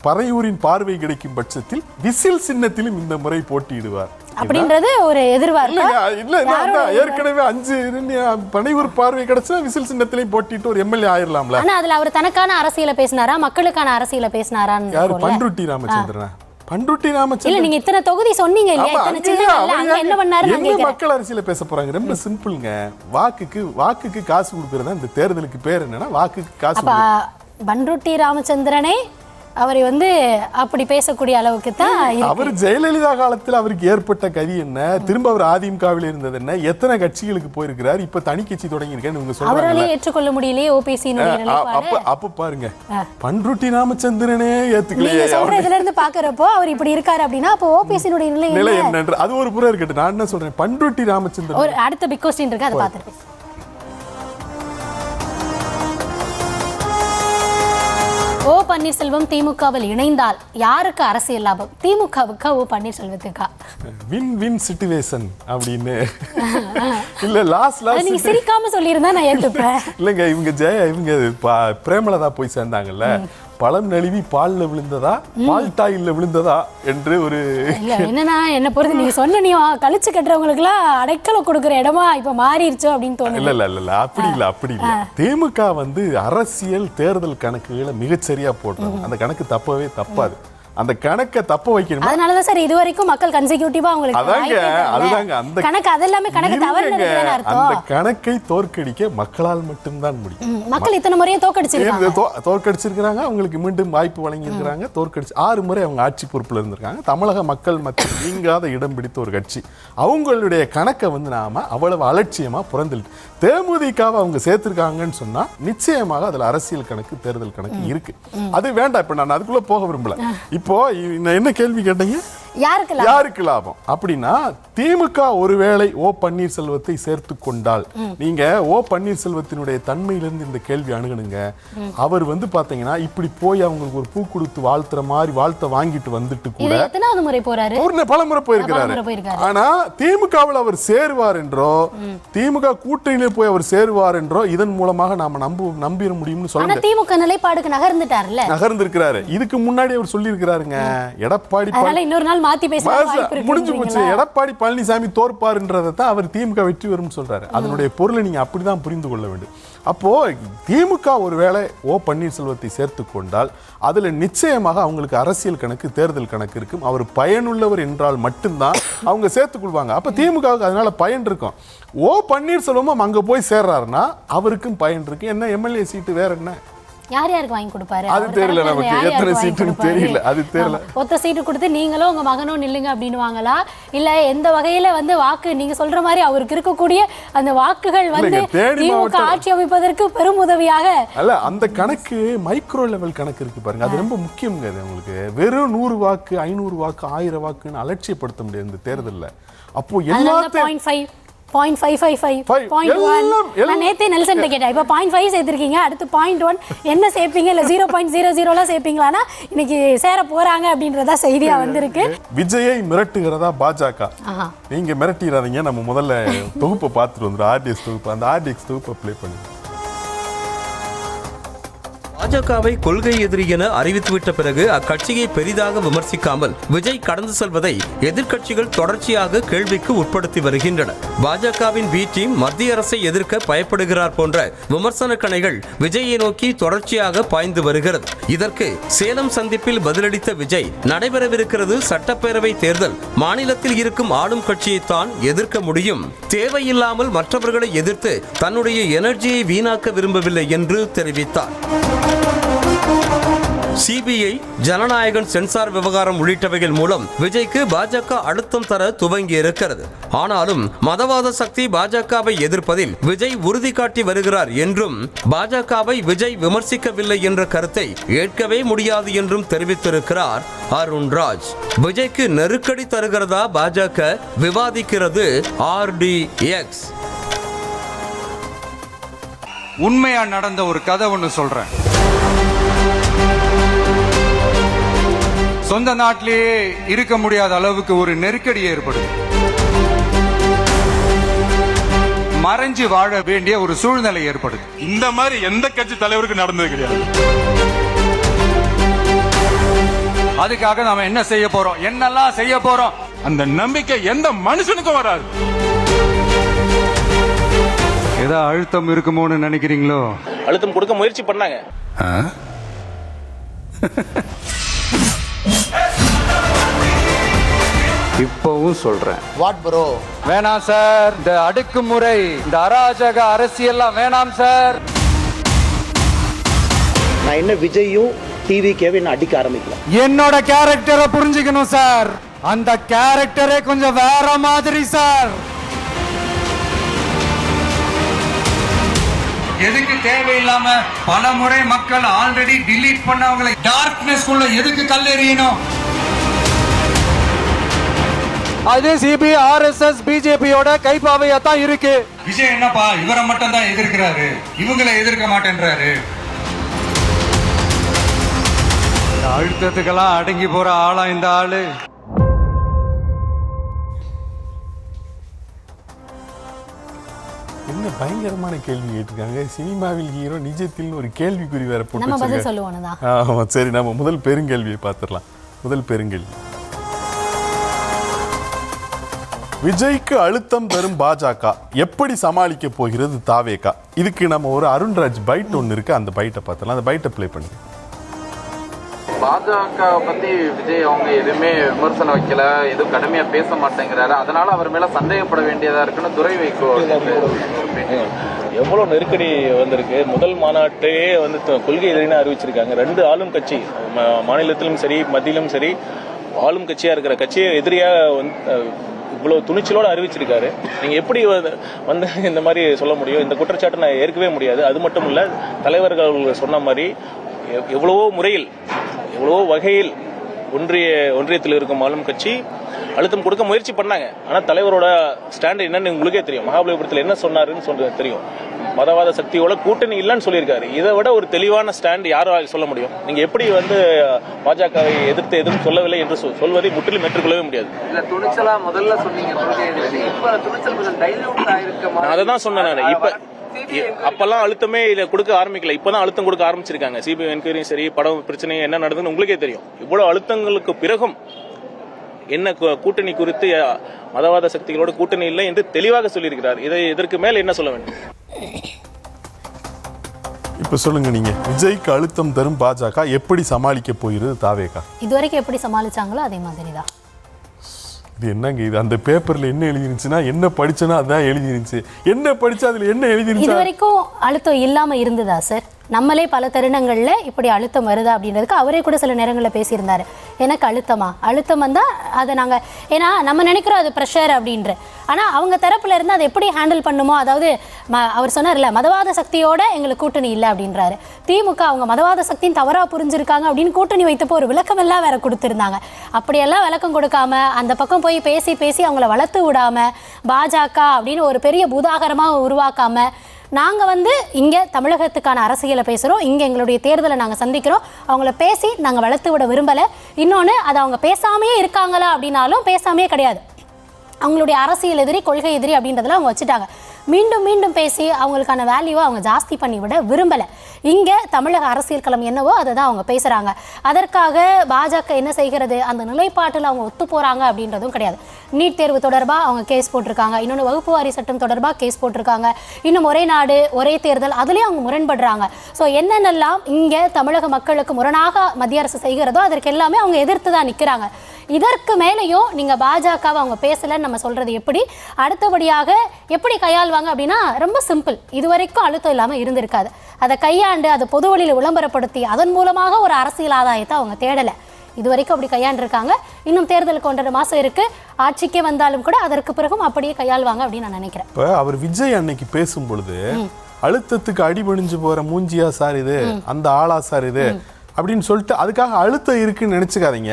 பறையூரின் பார்வை கிடைக்கும் பட்சத்தில் விசில் சின்னத்திலும் இந்த முறை போட்டியிடுவார் அப்படின்றது ஒரு எதிர்பார்ப்பு. ஏற்கனவே 5 பனையூர் பார்வை கிடைச்சா விசில் சின்னத்திலையும் போட்டிட்டு ஒரு எம்எல்ஏ ஆயிரலாம்ல. ஆனா அதுல அவர் தனக்கான அரசியல பேசினாரா, மக்களுக்கான அரசியல பேசினாரான்னு? யாரு? பண்ருட்டி ராமச்சந்திரன். பண்ருட்டி ராமச்சந்திரன் இல்ல, நீங்க இத்தனை தொகுதி சொன்னீங்க இல்லையா, இத்தனை சின்னங்கள்ல அங்க என்ன பண்ணாரு? என்ன மக்கள் அரசியல பேச போறாங்க? ரொம்ப சிம்பிள்ங்க. வாக்குக்கு காசு கொடுக்கறதா இந்த தேர்தலுக்கு பேர். என்னன்னா வாக்குக்கு காசு. பண்ருட்டி ராமச்சந்திரனே அவரை வந்து அப்படி பேசக்கூடிய அளவுக்கு தான் அவர் ஜெயலலிதா காலத்தில் அவருக்கு ஏற்பட்ட கதி என்ன, திரும்ப அவர் அதிமுகவில் இருந்தது என்ன, எத்தனை கட்சிகளுக்கு போயிருக்கிறார், இப்ப தனி கட்சி தொடங்கி இருக்கேன்னு இவங்க சொல்றாங்க. அவராலே ஏற்றுக்கொள்ள முடியலையே ஓபிசி. அப்ப பாருங்க, பண்ருட்டி ராமச்சந்திரனே ஏத்துக்கலையே. நீங்க சொல்ற இதுல இருந்து பாக்குறப்போ அவர் இப்படி இருக்காரு அப்படின்னா அப்போ ஓபிசினுடைய நிலை என்ன? அது ஒரு புறம் இருக்கட்டும். நான் என்ன சொல்றேன், பண்ருட்டி ராமச்சந்திரன் ஒரு அடுத்த பிக் கொஸ்டின் இருக்கு, அதை பார்த்துட்டு ஓ பன்னீர்செல்வம் திமுகவில் இணைந்தால் யாருக்கு அரசியல் லாபம்? திமுகவுக்கா ஓ பன்னீர்செல்வத்துக்கா? வின் வின் சிச்சுவேஷன் அப்படின்னு இல்ல. லாஸ்ட் நீங்க சிரிக்காம சொல்லியிருந்தா நான் ஏத்துப்பேன். இல்லங்க, இவங்க பிரேமலதா போய் சேர்ந்தாங்கல்ல, பழம் நழுவி பால்ல விழுந்ததா பால்டாயில்ல விழுந்ததா என்று ஒரு என்னன்னா என்ன பொறுத்து நீங்க சொன்னியும் கழிச்சு கட்டுறவங்களுக்கு எல்லாம் அடைக்கல கொடுக்குற இடமா இப்ப மாறிடுச்சோ அப்படின்னு தோணுது. இல்ல அப்படி இல்ல. திமுக வந்து அரசியல் தேர்தல் கணக்குகளை மிகச்சரியா போடுறாங்க. அந்த கணக்கு தப்பவே தப்பாது. அந்த கணக்கை தப்ப வைக்கணும். அதனாலதான் சார் இது வரைக்கும் மக்கள் கன்சிக்யூட்டிவா உங்களுக்கு அதுதாங்க அந்த கணக்கு அதெல்லாமே கணக்கு தவறுன்னு அர்த்தம். அந்த கணக்கை தோற்கடிக்க மக்களால் மட்டும்தான் முடியும். மக்கள் இத்தனை முறையும் தோற்கடிச்சிருக்காங்க. அவங்களுக்கு மீண்டும் வாய்ப்பு வழங்கி இருக்கிறாங்க. 6 முறை அவங்க ஆட்சி பொறுப்புல இருந்திருக்காங்க. தமிழக மக்கள் மத்தியில் நீங்காத இடம் பிடித்த ஒரு கட்சி. அவங்களுடைய கணக்கை வந்து நாம அவ்வளவு அலட்சியமா புறந்தள்ளிட்டு தேமுதிகவை அவங்க சேர்த்திருக்காங்கன்னு சொன்னா நிச்சயமாக அதுல அரசியல் கணக்கு, தேர்தல் கணக்கு இருக்கு. அது வேண்டாம். இப்ப நான் அதுக்குள்ள போக விரும்பல. இப்போ என்ன கேள்வி கேட்டீங்க? யாருக்கு லாபம் அப்படின்னா, திமுக ஒருவேளை ஓ பன்னீர்செல்வத்தை சேர்த்து கொண்டால், நீங்க ஓ பன்னீர்செல்வத்தினுடைய தன்மையிலிருந்து இந்த கேள்வி அணுகணுங்க. அவர் வந்து பாத்தீங்கன்னா இப்படி போய் அவங்களுக்கு ஒரு பூ கொடுத்து வாழ்த்துற மாதிரி வாழ்த்த வாங்கிட்டு வந்துட்டு கூட எத்தனாவது முறை போறாரு? பல முறை போயிருக்கிறாரு. ஆனா திமுகவில் அவர் சேருவார் என்றோ, திமுக கூட்டணியிலே போய் அவர் சேருவார் என்றோ இதன் மூலமாக நாம நம்பிட முடியும்னு சொல்ல. திமுக நிலைப்பாடுக்கு நகர்ந்திருக்கிறாரு. இதுக்கு முன்னாடி அவர் சொல்லி இருக்கிறாருங்க, எடப்பாடி இன்னொரு நாள் மாத்தி முடிஞ்சு போச்சு, எடப்பாடி பழனிசாமி தோற்பாருன்றதை தான் அவர் திமுக வெற்றி வரும் சொல்றாரு. அதனுடைய பொருளை நீங்க அப்படிதான் புரிந்து கொள்ள வேண்டும். அப்போ திமுக ஒருவேளை ஓ பன்னீர்செல்வத்தை சேர்த்து கொண்டால் அதுல நிச்சயமாக அவங்களுக்கு அரசியல் கணக்கு, தேர்தல் கணக்கு இருக்கும். அவர் பயனுள்ளவர் என்றால் மட்டும்தான் அவங்க சேர்த்துக் கொள்வாங்க. அப்ப திமுகவுக்கு அதனால பயன் இருக்கும். ஓ பன்னீர்செல்வமும் அங்க போய் சேர்றாருன்னா அவருக்கும் பயன் இருக்கு. என்ன எம்எல்ஏ சீட்டு வேற என்ன? யார் யாருக்கு வாங்கி கொடுப்பாரு? அது அவர் தெரியல, தரப்புல நமக்கு யார் எத்தனை யாருக்கு வாங்கி சீட்டுன்னு கொடுப்பாரு? தெரியல, அது தெரியல. ஆமா. ஒத்த சீட்டு கொடுத்து நீங்களும் உங்க மகனும் நில்லுங்க அப்படின்னு வாங்கலாம், இல்ல எந்த வகையில வந்து வாக்கு நீங்க சொல்ற மாதிரி அவருக்கு இருக்கக்கூடிய அந்த வாக்குகள் வந்து திமுக ஆட்சி அமைப்பதற்கு பெரும் உதவியாக அல்ல. அந்த கணக்கு மைக்ரோ லெவல் கணக்கு இருக்கு பாருங்க, அது ரொம்ப முக்கியங்க. அது உங்களுக்கு வெறும் 100 வாக்கு 500 வாக்கு 1000 வாக்குன்னு அலட்சியப்படுத்த முடியாது இந்த தேர்தலில். அப்போ எல்லாத்தையும் 0.5 நான் நேத்தே நெல்சன் கேட்டேன். இப்போ 0.5 சேர்த்திருக்கீங்க, அடுத்து 0.1 என்ன சேர்ப்பீங்க? இல்ல 0.00 சேர்ப்பீங்களான்னா இன்னைக்கு சேர போறாங்க அப்படின்றதா செய்தியா வந்திருக்கு. விஜயை மிரட்டுகிறதா பாஜக? நீங்க மிரட்டிடாதீங்க. நம்ம முதல்ல தொகுப்பை பார்த்துட்டு வந்துடும், ஆர்டிஎக்ஸ் தொகுப்பு. அந்த ஆர்டிஎக்ஸ் தொகுப்பை ப்ளே பண்ணுங்க. பாஜகவை கொள்கை எதிரி என அறிவித்துவிட்ட பிறகு அக்கட்சியை பெரிதாக விமர்சிக்காமல் விஜய் கடந்து செல்வதை எதிர்க்கட்சிகள் தொடர்ச்சியாக கேள்விக்கு உட்படுத்தி வருகின்றன. பாஜகவின் பி டீம் மத்திய அரசை எதிர்க்க பயப்படுகிறார் போன்ற விமர்சன கணைகள் விஜயை நோக்கி தொடர்ச்சியாக பாய்ந்து வருகிறது. இதற்கு சேலம் சந்திப்பில் பதிலளித்த விஜய், நடைபெறவிருக்கிறது சட்டப்பேரவை தேர்தல், மாநிலத்தில் இருக்கும் ஆளும் கட்சியைத்தான் எதிர்க்க முடியும், தேவையில்லாமல் மற்றவர்களை எதிர்த்து தன்னுடைய எனர்ஜியை வீணாக்க விரும்பவில்லை என்று தெரிவித்தார். சிபிஐ, ஜனநாயகன் சென்சார் விவகாரம் உள்ளிட்டவைகள் மூலம் விஜய்க்கு பாஜக அழுத்தம் தர துவங்கி இருக்கிறது. ஆனாலும் மதவாத சக்தி பாஜகவை எதிர்ப்பதில் விஜய் உறுதி காட்டி வருகிறார் என்றும், பாஜகவை விஜய் விமர்சிக்கவில்லை என்ற கருத்தை ஏற்கவே முடியாது என்றும் தெரிவித்திருக்கிறார் அருண்ராஜ். விஜய்க்கு நெருக்கடி தருகிறதா பாஜக? விவாதிக்கிறது RDX. உண்மையா நடந்த ஒரு கதை ஒன்று சொல்றேன். சொந்த நாட்டிலேயே இருக்க முடியாத அளவுக்கு ஒரு நெருக்கடி ஏற்படுது. மறைஞ்சு வாழ வேண்டிய ஒரு சூழ்நிலை ஏற்படுது. இந்த மாதிரி எந்த கட்சி தலைவருக்கு நடந்தது கிடையாது. அதுக்காக நாம என்ன செய்ய போறோம், என்னெல்லாம் செய்ய போறோம், அந்த நம்பிக்கை எந்த மனுஷனுக்கும் வராது. ஏதோ அழுத்தம் இருக்குமோன்னு நினைக்கிறீங்களோ? அழுத்தம் கொடுக்க முயற்சி பண்ணாங்க. இப்பவும் சொல்றேன், வாட் ப்ரோ? வேணாம் சார், இந்த அடுக்குமுறை, இந்த அராஜக அரசியல்லாம் வேணாம் சார். நான் என்ன விஜயும் டிவிக்கேவே என்ன அடிக்க ஆரம்பிக்கல. என்னோட கேரக்டரை புரிஞ்சுக்கணும் சார். அந்த கேரக்டரே கொஞ்சம் வேற மாதிரி சார். எதுக்கு தேவையில்லாம பல முறை மக்கள் ஆல்ரெடி டிலீட் பண்ணவங்களை டார்க்னஸ் குள்ள எதுக்கு கல்லெறியணும்? அது சிபி, RSS, பிஜேபியோட கைப்பாவையா தான் இருக்கு. விஜய் என்னப்பா இவரை மட்டும் தான் எதிர்க்கிறாரு, இவங்களை எதிர்க்க மாட்டேன்றாரு. அழுத்தத்துக்கெல்லாம் அடங்கி போற ஆளா இந்த ஆளு? என்ன பயங்கரமான கேள்வி கேட்டிருக்காங்க. சினிமாவில் ஹீரோ, நிஜத்தில் ஒரு கேள்விக்குறி வேற போட்டு. ஆமா, சரி, நம்ம முதல் பெருங்கேள்வியை பார்த்துடலாம். முதல் பெருங்கேள்வி, விஜய்க்கு அழுத்தம் தரும் பாஜக எப்படி சமாளிக்க போகிறது தாவேகா? இதுக்கு நம்ம ஒரு அருண்ராஜ் பைட் ஒன்று இருக்கு, அந்த பைட்டை பார்த்துலாம். அந்த பைட்டை ப்ளே பண்ணுங்க. பாஜக பத்தி விஜய் அவங்க எதுவுமே விமர்சனம் வைக்கல, எதுவும் கடுமையா பேச மாட்டேங்கிறாரு, அதனால அவர் மேல சந்தேகப்பட வேண்டியதா இருக்குன்னு துரை வைகோ. எவ்வளவு நெருக்கடி வந்திருக்கு. முதல் மாநாட்டையே வந்து கொள்கை எதிரின்னு அறிவிச்சிருக்காங்க. 2 ஆளும் கட்சி, மாநிலத்திலும் சரி மத்தியிலும் சரி, ஆளும் கட்சியா இருக்கிற கட்சியை எதிரியா இவ்வளவு துணிச்சலோடு அறிவிச்சிருக்காரு. நீங்க எப்படி வந்து இந்த மாதிரி சொல்ல முடியும்? இந்த குற்றச்சாட்டை நான் ஏற்கவே முடியாது. அது மட்டும் இல்ல, தலைவர்கள் சொன்ன மாதிரி எவ்வளவோ முறையில், எவ்வளவோ வகையில் ஒன்றியத்தில் இருக்கும் ஆளும் கட்சி அழுத்தம் கொடுக்க முயற்சி பண்ணாங்க. ஆனா தலைவரோட ஸ்டாண்ட் என்னன்னு உங்களுக்கே தெரியும். மகாபலிபுரத்தில் என்ன சொன்னாருன்னு தெரியும். மதவாத சக்தியோட கூட்டணி இல்லைன்னு சொல்லியிருக்காரு. இதை விட ஒரு தெளிவான ஸ்டாண்ட் யாரும் சொல்ல முடியும்? நீங்க எப்படி வந்து பாஜகவை எதிர்த்து எதுவும் சொல்லவில்லை என்று சொல்வதை முற்றிலும் ஏற்றுக்கொள்ளவே முடியாது. துணிச்சலா முதல்ல சொன்னீங்க, அதை தான் சொன்னேன் நான். இப்ப அப்பெல்லாம் அழுத்தமே கொடுக்க ஆரம்பிக்கல, இப்பதான் அழுத்தம் கொடுக்க ஆரம்பிச்சிருக்காங்க. சிபிஐ என்கொயரியும் சரி, படம் பிரச்சனை என்ன நடந்ததுன்னு உங்களுக்கே தெரியும். இவ்வளவு அழுத்தங்களுக்கு பிறகும் என்ன கூட்டணி குறித்து மதவாத சக்திகளோட கூட்டணி இல்லை என்று தெளிவாக சொல்லியிருக்கிறார். இதை இதற்கு மேல என்ன சொல்ல வேண்டும்? இப்ப சொல்லுங்க, நீங்க விஜய்க்கு அழுத்தம் தரும் பாஜக எப்படி சமாளிக்க போகிறது தாவேகா? இதுவரைக்கும் எப்படி சமாளிச்சாங்களோ அதே மாதிரிதான். இது என்னங்க இது? அந்த பேப்பர்ல என்ன எழுதிருந்துச்சுன்னா, என்ன படிச்சனா அதான் எழுதிருந்துச்சு, என்ன படிச்சா அதுல என்ன எழுதிருந்துச்சு? இது வரைக்கும் அழுத்தம் இல்லாம இருந்ததா சார்? நம்மளே பல தருணங்களில் இப்படி அழுத்தம் வருதா அப்படின்றதுக்கு அவரே கூட சில நேரங்களில் பேசியிருந்தார். எனக்கு அழுத்தம் வந்தால் அதை நாங்கள் ஏன்னா நம்ம நினைக்கிறோம் அது ப்ரெஷர் அப்படின்ற, ஆனால் அவங்க தரப்புல இருந்து அதை எப்படி ஹேண்டில் பண்ணுமோ, அதாவது அவர் சொன்னார்ல மதவாத சக்தியோட எங்களுக்கு கூட்டணி இல்லை அப்படின்றாரு. திமுக அவங்க மதவாத சக்தின்னு தவறாக புரிஞ்சிருக்காங்க அப்படின்னு கூட்டணி வைத்தப்போ ஒரு விளக்கமெல்லாம் வேற கொடுத்துருந்தாங்க. அப்படியெல்லாம் விளக்கம் கொடுக்காம அந்த பக்கம் போய் பேசி அவங்கள வளர்த்து விடாம பாஜக அப்படின்னு ஒரு பெரிய பூதாகரமாக உருவாக்காம நாங்கள் இங்கே தமிழகத்துக்கான அரசியலை பேசுகிறோம், இங்கே எங்களுடைய தேர்தலை நாங்கள் சந்திக்கிறோம், அவங்கள பேசி நாங்கள் வளர்த்து விட விரும்பலை. இன்னொன்று அது அவங்க பேசாமையே இருக்காங்களா அப்படின்னாலும் பேசாமையே கிடையாது, அவங்களுடைய அரசியல் எதிரி கொள்கை எதிரி அப்படின்றதெல்லாம் அவங்க வச்சுட்டாங்க. மீண்டும் பேசி அவங்களுக்கான வேல்யூவை அவங்க ஜாஸ்தி பண்ணி விட விரும்பலை. இங்கே தமிழக அரசியல் களம் என்னவோ அதை தான் அவங்க பேசுகிறாங்க. அதற்காக பாஜக என்ன செய்கிறது, அந்த நிலைப்பாட்டில் அவங்க ஒத்து போகிறாங்க அப்படின்றதும் கிடையாது. நீட் தேர்வு தொடர்பாக அவங்க கேஸ் போட்டிருக்காங்க, இன்னொன்று வகுப்பு வாரி சட்டம் தொடர்பாக கேஸ் போட்டிருக்காங்க, இன்னும் ஒரே நாடு ஒரே தேர்தல் அதுலேயும் அவங்க முரண்படுறாங்க. ஸோ என்னென்னலாம் இங்கே தமிழக மக்களுக்கு முரணாக மத்திய அரசு செய்கிறதோ அதற்கு எல்லாமே அவங்க எதிர்த்து தான் நிற்கிறாங்க. இதற்கு மேலேயும் நீங்கள் பாஜகவை அவங்க பேசலைன்னு நம்ம சொல்கிறது எப்படி, அடுத்தபடியாக எப்படி கையாள்வாங்க அப்படின்னா ரொம்ப சிம்பிள். இதுவரைக்கும் அழுத்தம் இல்லாமல் இருந்திருக்காது, அதை கையாண்டு அதை பொது வழியில் விளம்பரப்படுத்தி அதன் மூலமாக ஒரு அரசியல் ஆதாயத்தை அவங்க தேடலை. இது வரைக்கும் அப்படி கையாண்டிருக்காங்க. இன்னும் தேர்தலுக்கு 1.5 மாதம் இருக்குது, ஆட்சிக்கே வந்தாலும் கூட அதற்கு பிறகும் அப்படியே கையாள்வாங்க அப்படின்னு நான் நினைக்கிறேன். இப்போ அவர் விஜய் அன்னைக்கு பேசும் பொழுது அழுத்தத்துக்கு அடிபணிஞ்சு போகிற மூஞ்சியா சார் இது, அந்த ஆளா சார் இது அப்படின்னு சொல்லிட்டு அதுக்காக அழுத்தம் இருக்குன்னு நினைச்சுக்காதீங்க.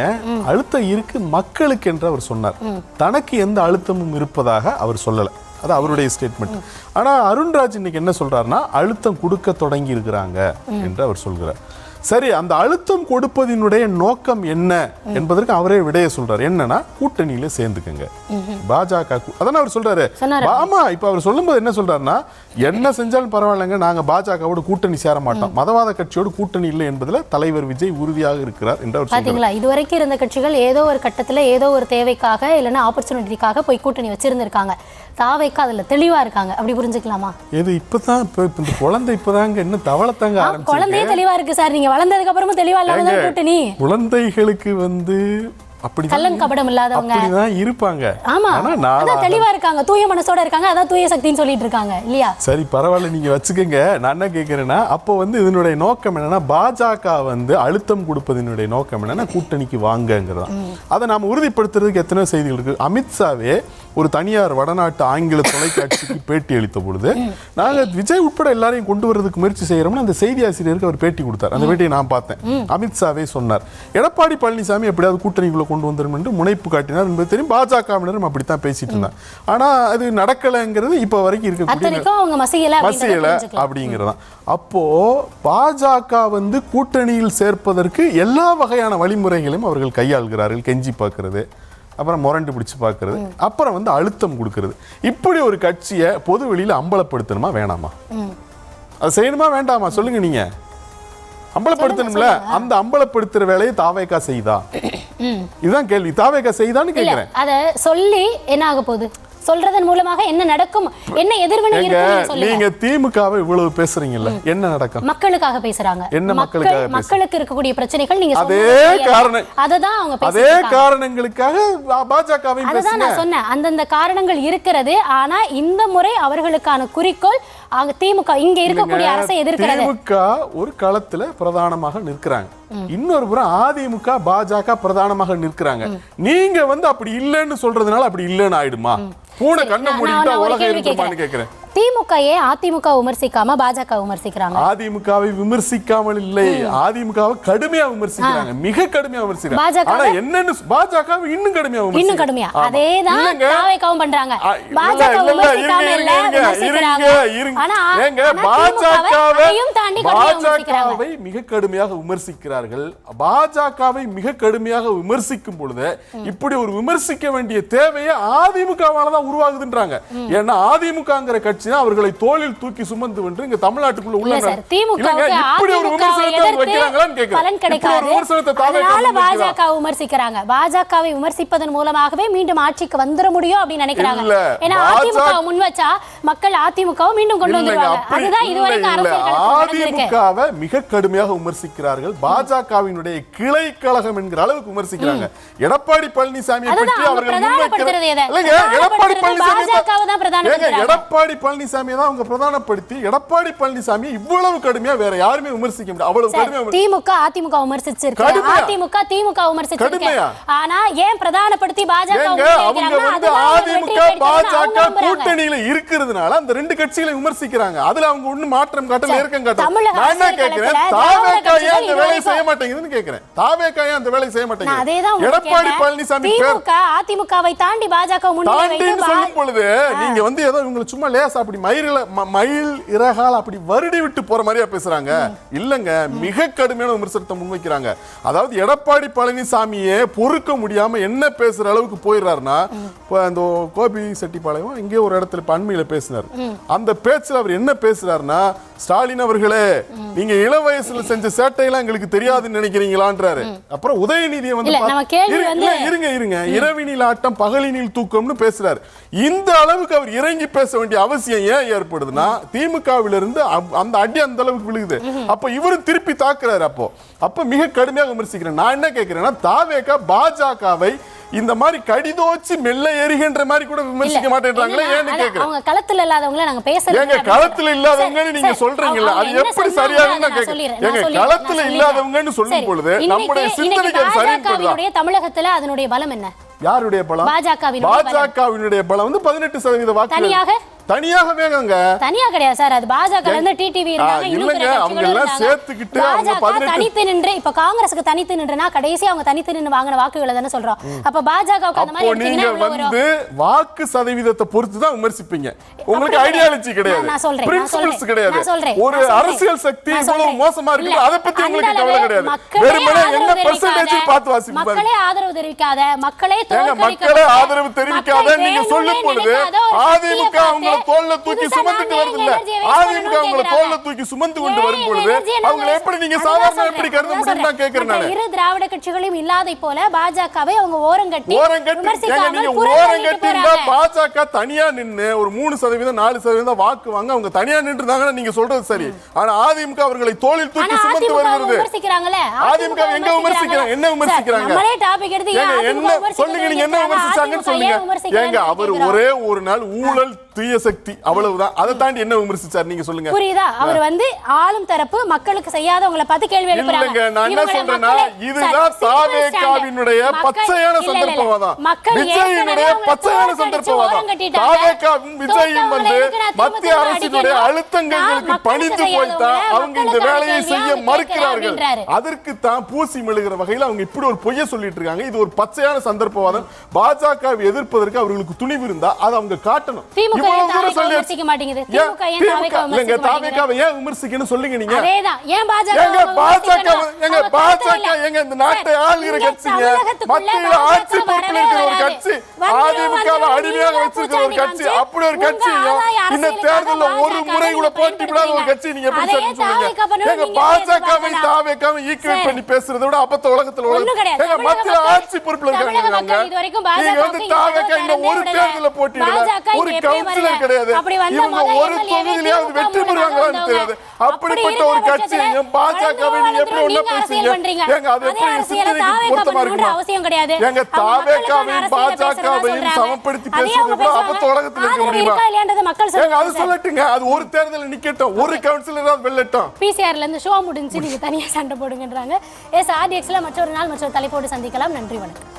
அழுத்தம் இருக்கு மக்களுக்கு என்று அவர் சொன்னார். தனக்கு எந்த அழுத்தமும் இருப்பதாக அவர் சொல்லலை, அது அவருடைய ஸ்டேட்மெண்ட். ஆனா அருண்ராஜ் இன்னைக்கு என்ன சொல்றாருன்னா அழுத்தம் கொடுக்க தொடங்கி இருக்கிறாங்க என்று அவர் சொல்கிறார். சரி, அந்த அழுத்தம் கொடுப்பதினுடைய நோக்கம் என்ன என்பதற்கு அவரே விடைய சொல்றாரு. என்னன்னா கூட்டணியில சேர்ந்துக்கங்க பாஜக. அதான் அவர் சொல்றாரு. ஆமா, இப்ப அவர் சொல்லும்போது என்ன சொல்றாருன்னா என்ன செஞ்சாலும் பரவாயில்லைங்க, நாங்க பாஜகவோட கூட்டணி சேர மாட்டோம், மதவாத கட்சியோட கூட்டணி இல்லை என்பதில் தலைவர் விஜய் உறுதியாக இருக்கிறார் என்று அவர் சொல்றாரு. இதுவரைக்கும் இருந்த கட்சிகள் ஏதோ ஒரு கட்டத்துல ஏதோ ஒரு தேவைக்காக இல்லைன்னா ஆப்பர்ச்சுனிட்டிக்காக போய் கூட்டணி வச்சிருந்திருக்காங்க. தாவைக்கு அதுல தெளிவா இருக்காங்க, அப்படி புரிஞ்சுக்கலாமா? இது இப்பதான் இந்த குழந்தை இப்பதாங்க இன்னும் தவளத்தாங்க ஆரம்பிச்சு. குழந்தையே தெளிவா இருக்கு சார், நீங்க வளர்ந்ததுக்கு அப்புறமும் தெளிவா இல்லாம கூட்டணி. குழந்தைகளுக்கு கள்ளம் கபடம் இல்லாதவங்க அப்படிதான் இருப்பாங்க. ஆமா, அதான் தெளிவா இருக்காங்க, தூய மனசோட இருக்காங்க, அதான் தூய சக்தின்னு சொல்லிட்டு இருக்காங்க இல்லையா? சரி, பரவாயில்ல, நீங்க வச்சுக்கோங்க. நான் என்ன கேட்கிறேன்னா அப்போ இதனுடைய நோக்கம் என்னன்னா பாஜக அழுத்தம் கொடுப்பதனுடைய நோக்கம் என்னன்னா கூட்டணிக்கு வாங்கங்கிறதா. அதை நாம உறுதிப்படுத்துறதுக்கு எத்தனை செய்திகள் இருக்கு. அமித்ஷாவே ஒரு தனியார் வடநாட்டு ஆங்கில தொலைக்காட்சிக்கு பேட்டி அளித்த பொழுது நாங்க விஜய் உட்பட எல்லாரையும் கொண்டு வரதுக்கு முயற்சி செய்யறோம்னு அந்த செய்தி ஆசிரியருக்கு அவர் பேட்டி கொடுத்தார். அந்த பேட்டியை நான் பார்த்தேன். அமித்ஷாவே சொன்னார் எடப்பாடி பழனிசாமி எப்படியாவது கூட்டணிக்குள்ள கொண்டு வந்துடும் என்று முனைப்பு காட்டினார் என்பது தெரியும். பாஜகவினரும் அப்படித்தான் பேசிட்டு இருந்தாங்க. ஆனா அது நடக்கலைங்கிறது இப்ப வரைக்கும் இருக்கக்கூடிய மசியல அப்படிங்கிறதா. அப்போ பாஜக கூட்டணியில் சேர்ப்பதற்கு எல்லா வகையான வழிமுறைகளையும் அவர்கள் கையாள்கிறார்கள். கெஞ்சி பார்க்கிறது, அப்புறம் முரண்டு பிடிச்சு பார்க்கறது, அப்புறம் அழுத்தம் கொடுக்கறது. இப்படி ஒரு கட்சியை பொது வெளியில அம்பலப்படுத்தணுமா வேணாமா? அது செய்யணுமா வேண்டாமா சொல்லுங்க. நீங்க அம்பலப்படுத்தணும்ல, அந்த அம்பலப்படுத்துற வேலையை தாவேகா செய்தா? இதுதான் கேள்வி. தாவேகா செய்தான்னு கேக்குறேன். அத சொல்லி என்ன ஆக போகுது, சொல்றதன் மூலமாக என்ன நடக்கும், என்ன எதிர்வினை இருக்கும் சொல்லுங்க. நீங்க திமுகவை இவ்வளவு பேசுறீங்கல்ல, என்ன நடக்கும்? மக்களுக்காக பேசுறாங்க. என்ன மக்களுக்காக? மக்களுக்கு இருக்கக்கூடிய பிரச்சனைகள் நீங்க அதே காரணம், அததான் அவங்க அதே காரணங்களுக்காக பாஜகவை அதுதான் நான் சொன்னேன். அந்தந்த காரணங்கள் இருக்கிறது. ஆனா இந்த முறை அவர்களுக்கான குறிக்கோள் திமுக இங்க இருக்கக்கூடிய அரசை எதிர்க்கிறது. திமுக ஒரு களத்துல பிரதானமாக நிற்கிறாங்க, இன்னொரு புறம் அதிமுக பாஜக பிரதானமாக நிற்கிறாங்க. நீங்க அப்படி இல்லைன்னு சொல்றதுனால அப்படி இல்லைன்னு ஆயிடுமா? பூனை கண்ணை மூடிட்டா உலகம் இருக்குமான்னு கேக்குறேன். திமுக அதிமுக விமர்சிக்காம பாஜக விமர்சிக்கிறாங்க. அதிமுகவை விமர்சிக்காமல் இல்லை, அதிமுகவை கடுமையா விமர்சிக்கிறாங்க, மிக கடுமையா விமர்சிக்கிறாங்க. ஆனா என்னன்னு பாஜகவை இன்னும் கடுமையா விமர்சிக்கிறாங்க. இன்னும் கடுமையா அதேதான் தாவேகாவும் பண்றாங்க. பாஜக விமர்சிக்காம இல்ல, விமர்சிக்கிறாங்க. ஆனா பாஜகவை மிக கடுமையாக விமர்சிக்கிறார்கள். பாஜகவை மிக கடுமையாக விமர்சிக்கும் பொழுது இப்படி ஒரு விமர்சிக்க வேண்டிய தேவையை அதிமுகவால தான் உருவாகுதுன்றாங்க. ஏன்னா அதிமுகங்கிற கட்சி அவர்களை தோளில் தூக்கி சுமந்து வென்று இங்க தமிழ்நாட்டுக்குள்ள உள்ள இப்படி ஒரு விமர்சனத்தை வைக்கிறாங்களான்னு கேக்குறேன். பாஜக விமர்சிக்கிறாங்க. பாஜகவை விமர்சிப்பதன் மூலமாகவே மீண்டும் ஆட்சிக்கு வந்துட முடியும் அப்படின்னு நினைக்கிறாங்க. ஏன்னா அதிமுக முன் வச்சா மக்கள் அதிமுகவை மீண்டும் கொண்டு வந்துருவாங்க. அதுதான் இதுவரைக்கும் அதிமுகவை மிக கடுமையாக விமர்சிக்கிறார்கள். பாஜகவினுடைய கிளை கழகம் என்கிற அளவுக்கு விமர்சிக்கிறாங்க. எடப்பாடி பழனிசாமியை பற்றி அவர்கள் எடப்பாடி பழனிசாமியை தான் அவங்க பிரதானப்படுத்தி எடப்பாடி பழனிசாமி இவ்வளவு கடுமையா வேற யாருமே விமர்சிக்க முடியாது. அவ்வளவு கடுமையா திமுக அதிமுக விமர்சிச்சிருக்கு, அதிமுக திமுக விமர்சிச்சிருக்கு. ஆனா ஏன் பிரதானப்படுத்தி பாஜக அவங்க வந்து அதிமுக பாஜக கூட்டணியில இருக்கிறதுனால அந்த ரெண்டு கட்சிகளை விமர்சிக்கிறாங்க. அதுல அவங்க ஒண்ணும் மாற்றம் காட்டல, இறக்கம் காட்டல. நான் என்ன கேக்குறேன், தாவேகா ஏன் அந்த வேலையை செய்ய மாட்டேங்குதுன்னு கேக்குறேன். தாவேகா ஏன் அந்த வேலையை செய்ய மாட்டேங்குது? எடப்பாடி பழனிசாமி திமுக அதிமுகவை தாண்டி பாஜக முன்னிலை சொல்லும் பொழுது நீங்க வந்து ஏதோ இவங்க சும்மா லேசா அப்படி மயில் இறகால் அப்படி வருடி விட்டு போற மாதிரியா பேசுறாங்க. இல்லங்க, மிக கடுமையான விமர்சனத்தை முன்வைக்கிறாங்க. அதாவது எடப்பாடி பழனிசாமியே பொறுக்க முடியாம என்ன பேசுற அளவுக்கு போயிடுறாருன்னா, அந்த கோபி செட்டிப்பாளையம் இங்கே ஒரு இடத்துல அண்மையில பேசினார். அந்த பேச்சுல அவர் என்ன பேசுறாருன்னா, ஸ்டாலின் அவர்களே நீங்க இள வயசுல செஞ்ச சேட்டையெல்லாம் எங்களுக்கு தெரியாதுன்னு நினைக்கிறீங்களான்றாரு. அப்புறம் உதயநிதியை வந்து இருங்க இரவினில் ஆட்டம் பகலினில் தூக்கம்னு பேசுறாரு. இந்த அளவுக்கு அவர் இறங்கி பேச வேண்டிய அவசியம் ஏன் ஏற்படுதுன்னா, திமுகவிலிருந்து அந்த அடி அந்த அளவுக்கு விழுகுது. அப்ப இவரும் திருப்பி தாக்குறாரு. அப்ப மிக கடுமையாக விமர்சிக்கிறேன். நான் என்ன கேட்கிறேன்னா, தாவேகா பாஜகவை இந்த மாதிரி கடிதோச்சி மெல்ல எரிகின்ற மாதிரி கூட விமர்சிக்க மாட்டேன்றாங்களே ஏன்னு கேக்குறேன். அவங்க களத்துல இல்லாதவங்கள நாங்க பேசறோம். ஏங்க களத்துல இல்லாதவங்கன்னு நீங்க சொல்றீங்கல்ல, அது எப்படி சரியாகும்னு நான் கேக்குறேன். ஏங்க களத்துல இல்லாதவங்கன்னு சொல்லும் பொழுது நம்முடைய சிந்தனைக்கு அது சரிப்படுதா? தமிழகத்துல அதனுடைய பலம் என்ன? யாருடைய பலம்? பாஜகவினுடைய பலம் வந்து 18% வாக்கு. தனியாக வேகங்க, தனியா கிடையாது சார். அது பாஜக இருந்து டிடிவி இருந்தாங்க, இல்லங்க அவங்க எல்லாம் சேர்த்துக்கிட்டு அவங்க 18 தனித்து நின்று, இப்ப காங்கிரஸ்க்கு தனித்து நின்றுனா கடைசி அவங்க தனித்து நின்று வாங்குன வாக்குகளை தான சொல்றோம். அப்ப பாஜகவுக்கு அந்த மாதிரி நீங்க வந்து வாக்கு சதவீதத்தை பொறுத்து தான் விமர்சிப்பீங்க. உங்களுக்கு ஐடியாலஜி கிடையாது, பிரின்சிபிள்ஸ் கிடையாது. ஒரு அரசியல் சக்தி இவ்வளவு மோசமா இருக்கு, அத பத்தி உங்களுக்கு கவலை கிடையாது. வெறுமனே என்ன பெர்சன்டேஜ் பார்த்து வாசிப்பீங்க. மக்களே ஆதரவு தெரிவிக்காத, மக்களே ஆதரவு தெரிவிக்காத நீங்க சொல்லும் பொழுது அதிமுக அவங்க தோல்ல தூக்கி சுமந்துட்டு வருது இல்ல, அதிமுக அவங்களை தோல்ல தூக்கி சுமந்து கொண்டு வரும் பொழுது அவங்களை எப்படி நீங்க சாதாரண எப்படி கருத முடியும் நான் கேக்குறேன். நான் இரு திராவிட கட்சிகளையும் இல்லாதை போல பாஜகவை அவங்க ஓரங்கட்டி நீங்க ஓரங்கட்டினா பாஜக தனியா நின்னு ஒரு 3% 4% வாக்கு வாங்க அவங்க தனியா நின்றுதாங்கன்னா நீங்க சொல்றது சரி. ஆனா அதிமுக அவர்களை தோளில் தூக்கி சுமந்து வருகிறது. அதிமுக எங்க விமர்சிக்கிறாங்க? என்ன விமர்சிக்கிறாங்க? நம்மளே டாபிக் எடுத்து என்ன சொல்லுங்க, நீங்க என்ன விமர்சிச்சாங்கன்னு சொல்லுங்க. ஏங்க அவர் ஒரே ஒரு நாள் ஊழல் தீய சக்தி அவ்வளவுதான், அதை தாண்டி என்ன விமர்சிச்சார் நீங்க சொல்லுங்க. புரியுதா? அவர் வந்து ஆளும் தரப்பு மக்களுக்கு செய்யாதவங்களை பார்த்து கேள்வி எழுப்புறாங்க. நான் என்ன சொல்றேன்னா, இதுதான் தாவேகாவினுடைய பச்சையான சந்தர்ப்பவாதம், விஜயினுடைய பச்சையான சந்தர்ப்பவாதம். தாவேகாவும் விஜயும் வந்து மத்திய அரசினுடைய அழுத்தங்களுக்கு பணிந்து போய்தான் அவங்க இந்த வேலையை செய்ய மறுக்கிறார்கள். அதற்கு தான் பூசி மெழுகிற வகையில் அவங்க இப்படி ஒரு பொய்ய சொல்லிட்டு இருக்காங்க. இது ஒரு பச்சையான சந்தர்ப்பவாதம். பாஜகவை எதிர்ப்பதற்கு அவர்களுக்கு துணிவு இருந்தா அதை அவங்க காட்டணும். ஒரு முறை கூட போட்டி விடாத ஒரு கட்சி நீங்க எப்படி சொல்லுங்க? பாஜகவை தாவேகாவை ஈக்குவேட் பண்ணி பேசுறதை விட அப்பத்த உலகத்துல மத்திய ஆட்சி பொறுப்புல இருக்காங்க. நீங்க வந்து தாவேகா இந்த ஒரு தேர்தலில் போட்டியிடல, ஒரு கவுன்சிலர் கிடையாது, இவங்க ஒரு தொகுதியிலாவது வெற்றி பெறுவாங்களான்னு தெரியாது. அப்படிப்பட்ட ஒரு கட்சியையும் பாஜகவை நீங்க எப்படி ஒண்ணா பேசுறீங்க? ஏங்க அது எப்படி சிந்தனைக்கு பொருத்தமா இருக்குமா? ஏங்க தாவேகாவையும் பாஜகவையும் சமப்படுத்தி பேசுறது கூட அப்பத்த உலகத்துல இருக்க முடியுமா? ஏங்க அது சொல்லட்டுங்க, அது ஒரு தேர்தலில் நிக்கட்டும், ஒரு கவுன்சிலராவது வெல்லட்டும். பிசிஆர்ல இருந்து ஷோ முடிஞ்சு நீங்க தனியா சண்டை போடுங்கன்றாங்க. RDXல மற்றொரு நாள் மற்றொரு தலைப்போடு சந்திக்கலாம். நன்றி, வணக்கம்.